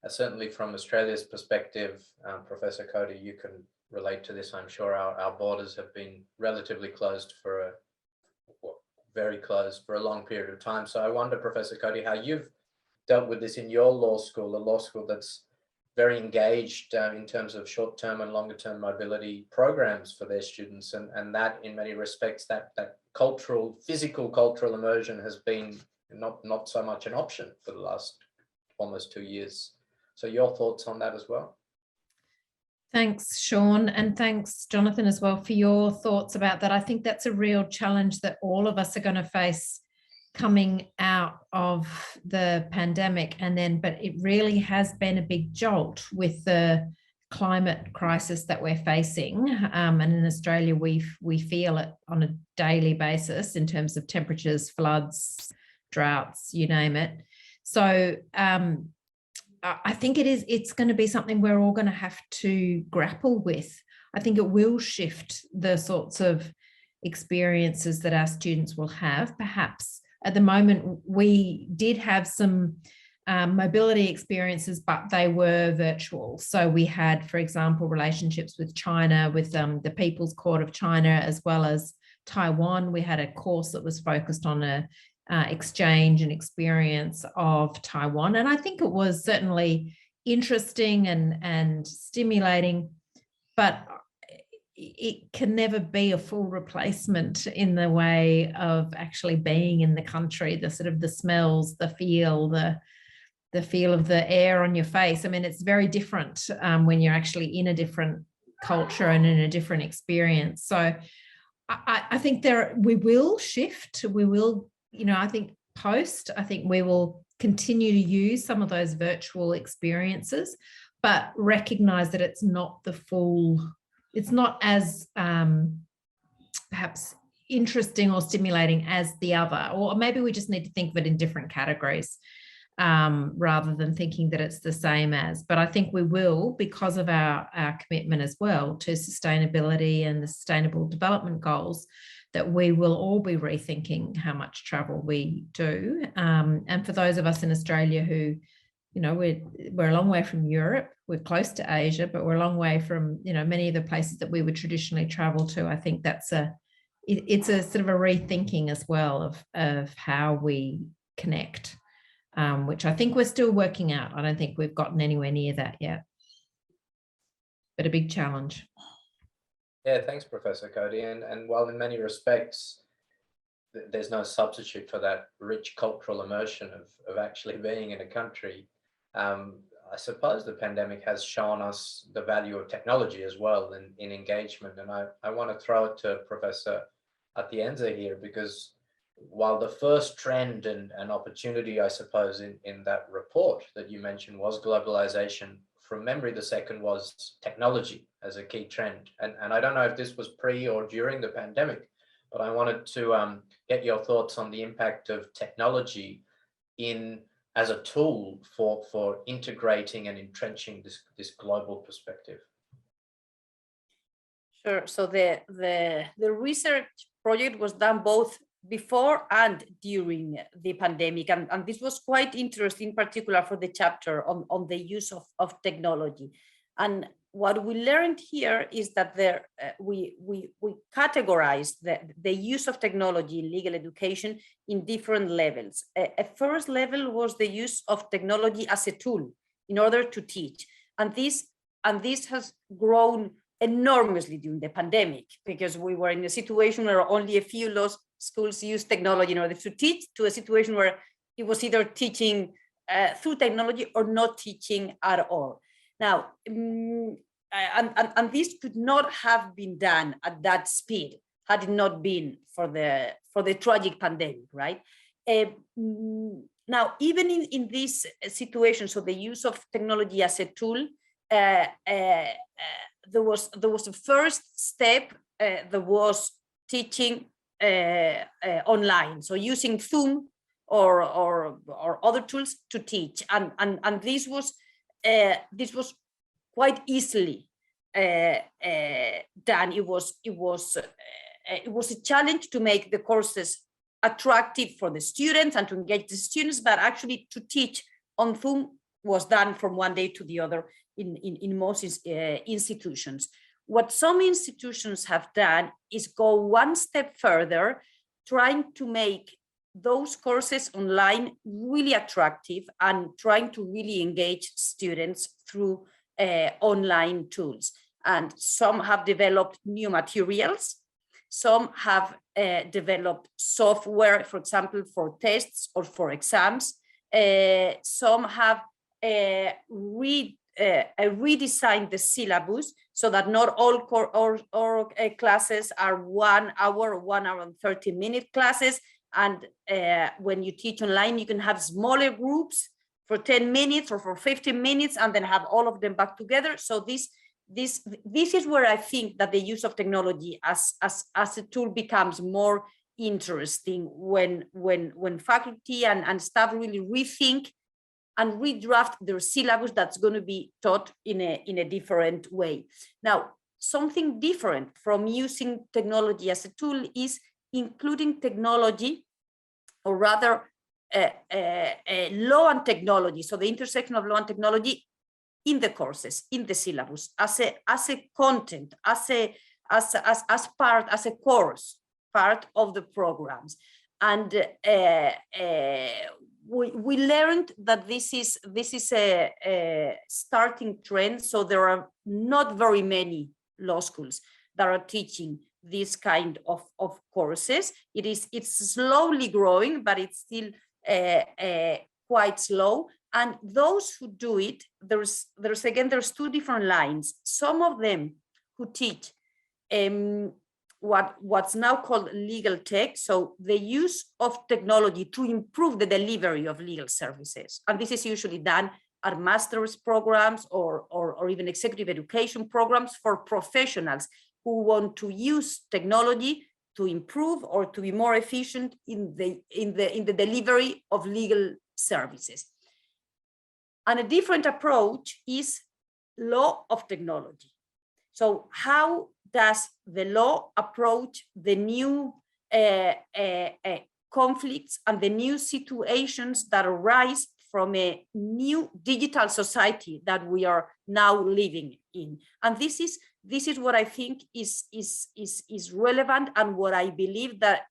Certainly from Australia's perspective, Professor Cody, you can relate to this. I'm sure our borders have been relatively closed very closed for a long period of time. So I wonder, Professor Cody, how you've dealt with this in your law school, a law school that's very engaged in terms of short-term and longer-term mobility programs for their students, and that in many respects that physical cultural immersion has been not so much an option for the last almost 2 years. So your thoughts on that as well? Thanks, Shaun, and thanks, Jonathan, as well, for your thoughts about that. I think that's a real challenge that all of us are going to face coming out of the pandemic. But it really has been a big jolt with the climate crisis that we're facing. And in Australia, we feel it on a daily basis in terms of temperatures, floods, droughts, you name it. So I think it's going to be something we're all going to have to grapple with. I think it will shift the sorts of experiences that our students will have. Perhaps at the moment, we did have some mobility experiences, but they were virtual. So we had, for example, relationships with China, with the People's Court of China, as well as Taiwan. We had a course that was focused on a exchange and experience of Taiwan. And I think it was certainly interesting and stimulating, but it can never be a full replacement in the way of actually being in the country, the sort of the smells, the feel of the air on your face. I mean, it's very different when you're actually in a different culture and in a different experience. So I think we will shift. We will, I think I think we will continue to use some of those virtual experiences, but recognize that it's not it's not as perhaps interesting or stimulating as the other, or maybe we just need to think of it in different categories rather than thinking that it's the same as. But I think we will, because of our commitment as well to sustainability and the Sustainable Development Goals, that we will all be rethinking how much travel we do. And for those of us in Australia who, we're a long way from Europe, we're close to Asia, but we're a long way from, many of the places that we would traditionally travel to. I think it's a sort of a rethinking as well of how we connect, which I think we're still working out. I don't think we've gotten anywhere near that yet, but a big challenge. Yeah, thanks, Professor Cody. And while in many respects, there's no substitute for that rich cultural immersion of actually being in a country, I suppose the pandemic has shown us the value of technology as well in engagement. And I want to throw it to Professor Atienza here, because while the first trend and opportunity, I suppose, in that report that you mentioned was globalization, from memory, the second was technology as a key trend. And I don't know if this was pre or during the pandemic, but I wanted to get your thoughts on the impact of technology as a tool for integrating and entrenching this global perspective. Sure. So the research project was done both before and during the pandemic, and this was quite interesting, particular for the chapter on the use of technology. And what we learned here is that we categorized the use of technology in legal education in different levels. A first level was the use of technology as a tool in order to teach, and this has grown enormously during the pandemic, because we were in a situation where only a few law schools used technology in order to teach, to a situation where it was either teaching through technology or not teaching at all. Now, and this could not have been done at that speed had it not been for the tragic pandemic, right? Now, even in this situation, so the use of technology as a tool, there was a first step that was teaching online, so using Zoom or other tools to teach, and this was quite easily done. It was a challenge to make the courses attractive for the students and to engage the students, but actually to teach on Zoom was done from one day to the other in most institutions. What some institutions have done is go one step further, trying to make those courses online really attractive and trying to really engage students through online tools. And some have developed new materials. Some have developed software, for example, for tests or for exams. Some have redesign the syllabus so that not all classes are 1 hour, 1 hour and 30-minute classes. And when you teach online, you can have smaller groups for 10 minutes or for 15 minutes and then have all of them back together. So this is where I think that the use of technology as a tool becomes more interesting when faculty and staff really rethink and redraft their syllabus that's going to be taught in a different way. Now, something different from using technology as a tool is including technology, or rather law and technology. So the intersection of law and technology in the courses, in the syllabus, as a content, as a course part of the programs. And we learned that this is a starting trend. So there are not very many law schools that are teaching this kind of courses. It's slowly growing, but it's still quite slow. And those who do it, there's two different lines. Some of them who teach what's now called legal tech, so the use of technology to improve the delivery of legal services. And this is usually done at master's programs or even executive education programs for professionals who want to use technology to improve or to be more efficient in the delivery of legal services. And a different approach is law of technology. So how does the law approach the new conflicts and the new situations that arise from a new digital society that we are now living in? And this is what I think is relevant, and what I believe that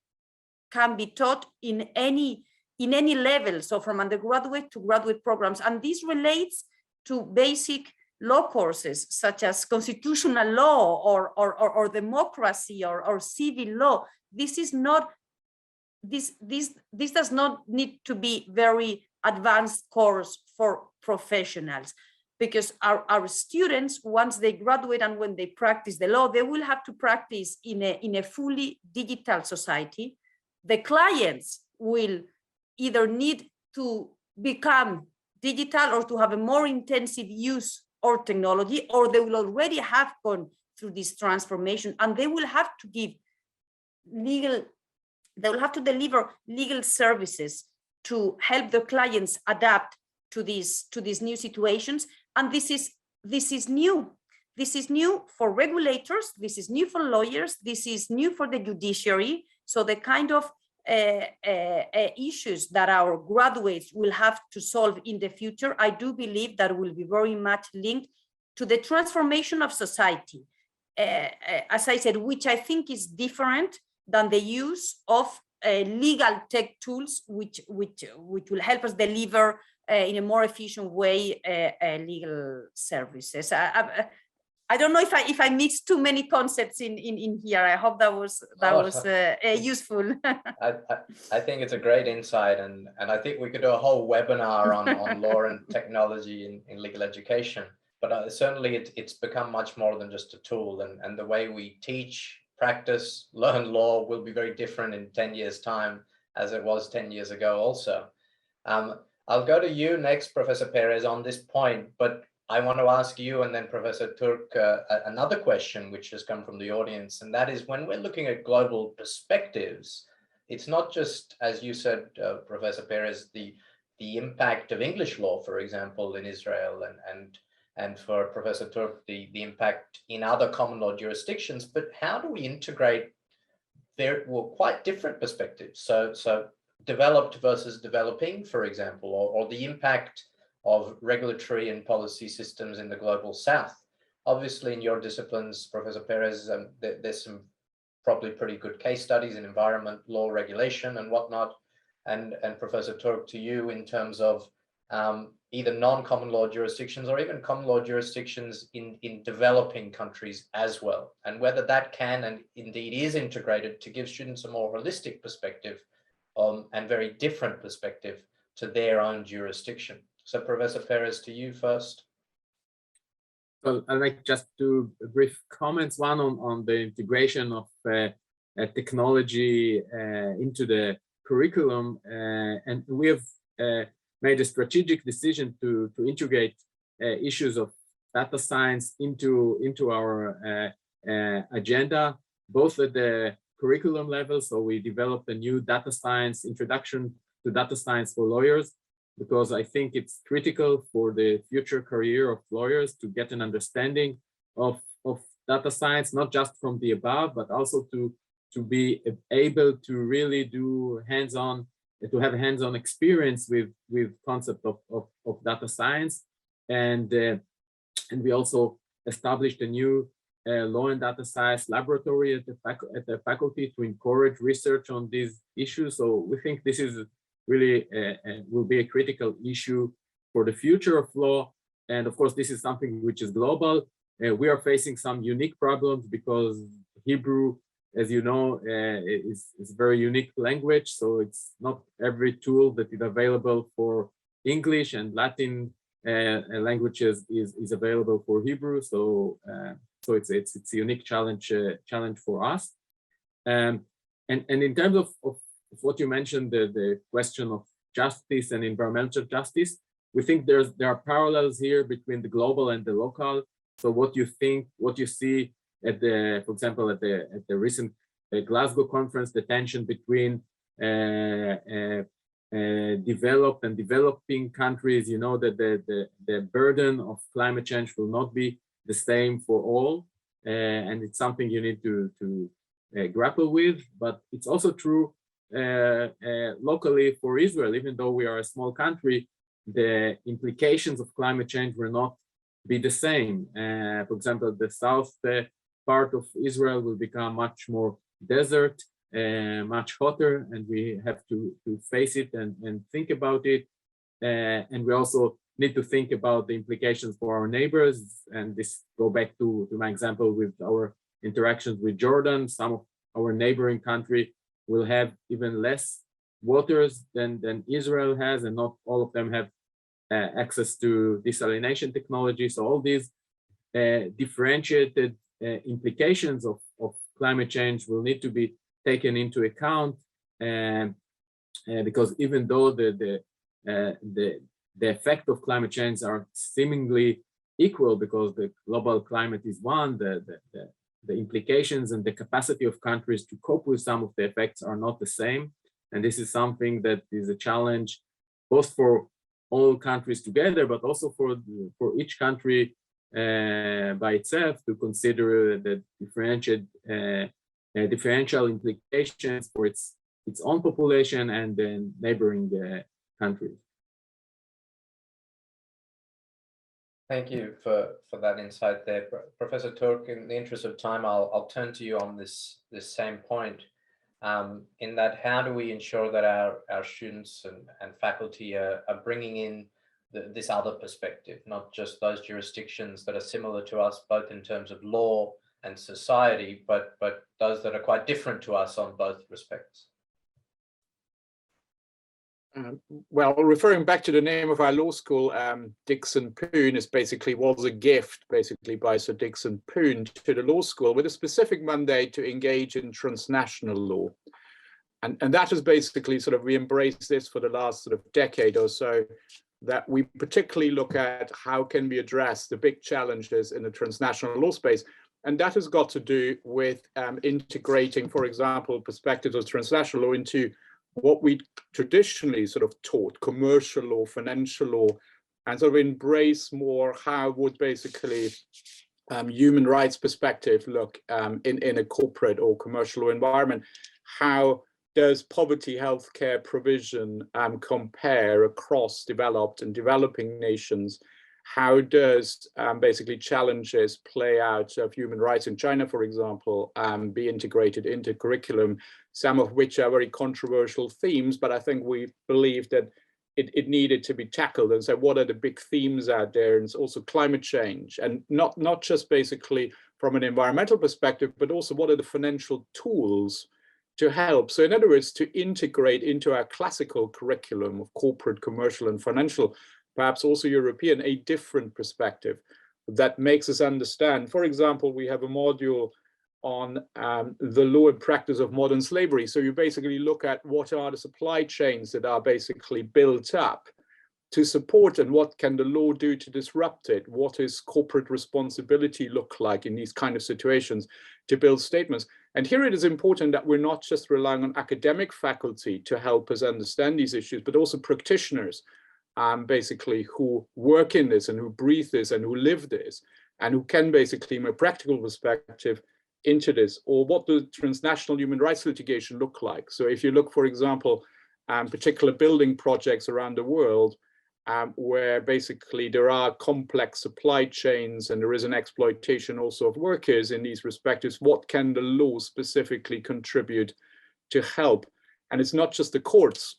can be taught in any level, so from undergraduate to graduate programs. And this relates to basic law courses such as constitutional law or democracy or civil law. This is not this does not need to be very advanced course for professionals, because our students, once they graduate and when they practice the law, they will have to practice in a fully digital society. The clients will either need to become digital or to have a more intensive use of technology, or they will already have gone through this transformation, and they will have to deliver legal services to help the clients adapt to these new situations. And this is new. This is new for regulators. This is new for lawyers. This is new for the judiciary. So the kind of issues that our graduates will have to solve in the future, I do believe that will be very much linked to the transformation of society, as I said, which I think is different than the use of legal tech tools, which will help us deliver in a more efficient way legal services. I don't know if I mixed too many concepts in here. I hope that was useful. I think it's a great insight, and I think we could do a whole webinar on law and technology in legal education. But certainly it's become much more than just a tool, and the way we teach, practice, learn law will be very different in 10 years' time as it was 10 years ago also. I'll go to you next, Professor Perez, on this point, but I want to ask you and then Professor Turk another question which has come from the audience, and that is, when we're looking at global perspectives, it's not just, as you said, Professor Perez, the impact of English law, for example, in Israel, and for Professor Turk, the impact in other common law jurisdictions, but how do we integrate their quite different perspectives? So developed versus developing, for example, or the impact of regulatory and policy systems in the global south. Obviously, in your disciplines, Professor Perez, there's some probably pretty good case studies in environment law regulation and whatnot. And Professor Turk, to you, in terms of either non-common law jurisdictions or even common law jurisdictions in developing countries as well, and whether that can and indeed is integrated to give students a more holistic perspective and very different perspective to their own jurisdiction. So Professor Perez, to you first. So I'd like just to brief comments. One on the integration of technology into the curriculum, and we have made a strategic decision to integrate issues of data science into our agenda, both at the curriculum level. So we developed a new data science introduction to data science for lawyers, because I think it's critical for the future career of lawyers to get an understanding of data science, not just from the above, but also to be able to really do hands-on, to have hands-on experience with concept of data science. And we also established a new law and data science laboratory at the faculty to encourage research on these issues. So we think this is really will be a critical issue for the future of law. And of course, this is something which is global. We are facing some unique problems because Hebrew, as you know, is a very unique language. So it's not every tool that is available for English, and Latin languages is available for Hebrew. So it's a unique challenge for us. And in terms of what you mentioned, the question of justice and environmental justice, we think there are parallels here between the global and the local. So what you see at for example, at the recent Glasgow conference, the tension between developed and developing countries, you know that the burden of climate change will not be the same for all, and it's something you need to grapple with. But it's also true locally for Israel. Even though we are a small country, the implications of climate change will not be the same. For example, the south part of Israel will become much more desert, much hotter, and we have to face it and think about it. And we also need to think about the implications for our neighbors. And this go back to my example with our interactions with Jordan. Some of our neighboring country will have even less waters than Israel has, and not all of them have access to desalination technology. So all these differentiated implications of climate change will need to be taken into account, because even though the effect of climate change are seemingly equal, because the global climate is one, the implications and the capacity of countries to cope with some of the effects are not the same. And this is something that is a challenge both for all countries together, but also for each country by itself, to consider the differential implications for its own population and then neighboring countries. Thank you for that insight there, Professor Turk. In the interest of time, I'll turn to you on this same point. In that, how do we ensure that our students and faculty are bringing in this other perspective, not just those jurisdictions that are similar to us, both in terms of law and society, but those that are quite different to us on both respects? Well, referring back to the name of our law school, Dickson Poon was a gift by Sir Dickson Poon to the law school with a specific mandate to engage in transnational law. And that is basically we embraced this for the last decade or so, that we particularly look at how can we address the big challenges in the transnational law space. And that has got to do with integrating, for example, perspectives of transnational law into what we traditionally taught, commercial law, financial law, and embrace more how would basically human rights perspective look in a corporate or commercial law environment. How does poverty healthcare provision compare across developed and developing nations? How does basically challenges play out of human rights in China, for example, be integrated into curriculum, some of which are very controversial themes, but I think we believe that it needed to be tackled. And so what are the big themes out there? And it's also climate change, and not just basically from an environmental perspective, but also what are the financial tools to help. So in other words, to integrate into our classical curriculum of corporate, commercial, and financial, perhaps also European, a different perspective. that makes us understand. For example, we have a module on the law and practice of modern slavery. So you basically look at what are the supply chains that are basically built up to support, and what can the law do to disrupt it? What is corporate responsibility look like in these kind of situations, to build statements? And here it is important that we're not just relying on academic faculty to help us understand these issues, but also practitioners, basically who work in this and who breathe this and who live this, and who can basically, from a practical perspective, into this, or what does transnational human rights litigation look like? So if you look, for example, particular building projects around the world, where basically there are complex supply chains and there is an exploitation also of workers in these respectives, what can the law specifically contribute to help? And it's not just the courts,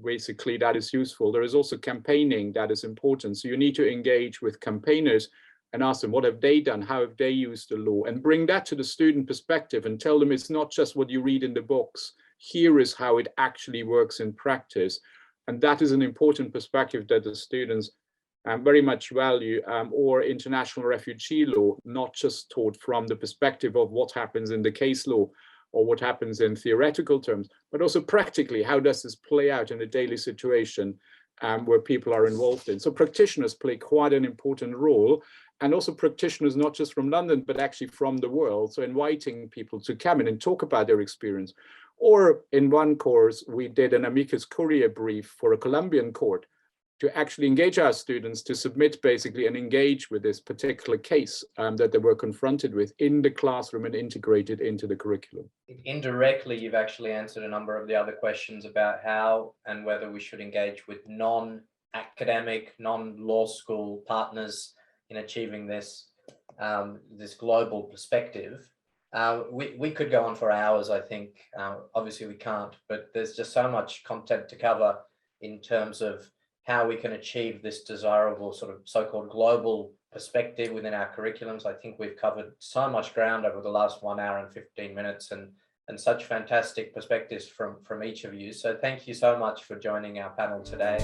basically, that is useful. There is also campaigning that is important. So you need to engage with campaigners and ask them, what have they done? How have they used the law? And bring that to the student perspective and tell them it's not just what you read in the books. Here is how it actually works in practice. And that is an important perspective that the students very much value, or international refugee law, not just taught from the perspective of what happens in the case law or what happens in theoretical terms, but also practically, how does this play out in a daily situation where people are involved in. So practitioners play quite an important role, and also practitioners not just from London, but actually from the world. So inviting people to come in and talk about their experience. Or in one course, we did an amicus curiae brief for a Colombian court to actually engage our students to submit basically and engage with this particular case that they were confronted with in the classroom and integrated into the curriculum. Indirectly, you've actually answered a number of the other questions about how and whether we should engage with non-academic, non-law school partners in achieving this, this global perspective. We could go on for hours, I think. Obviously we can't, but there's just so much content to cover in terms of how we can achieve this desirable sort of so-called global perspective within our curriculums. I think we've covered so much ground over the last 1 hour and 15 minutes and such fantastic perspectives from each of you. So thank you so much for joining our panel today.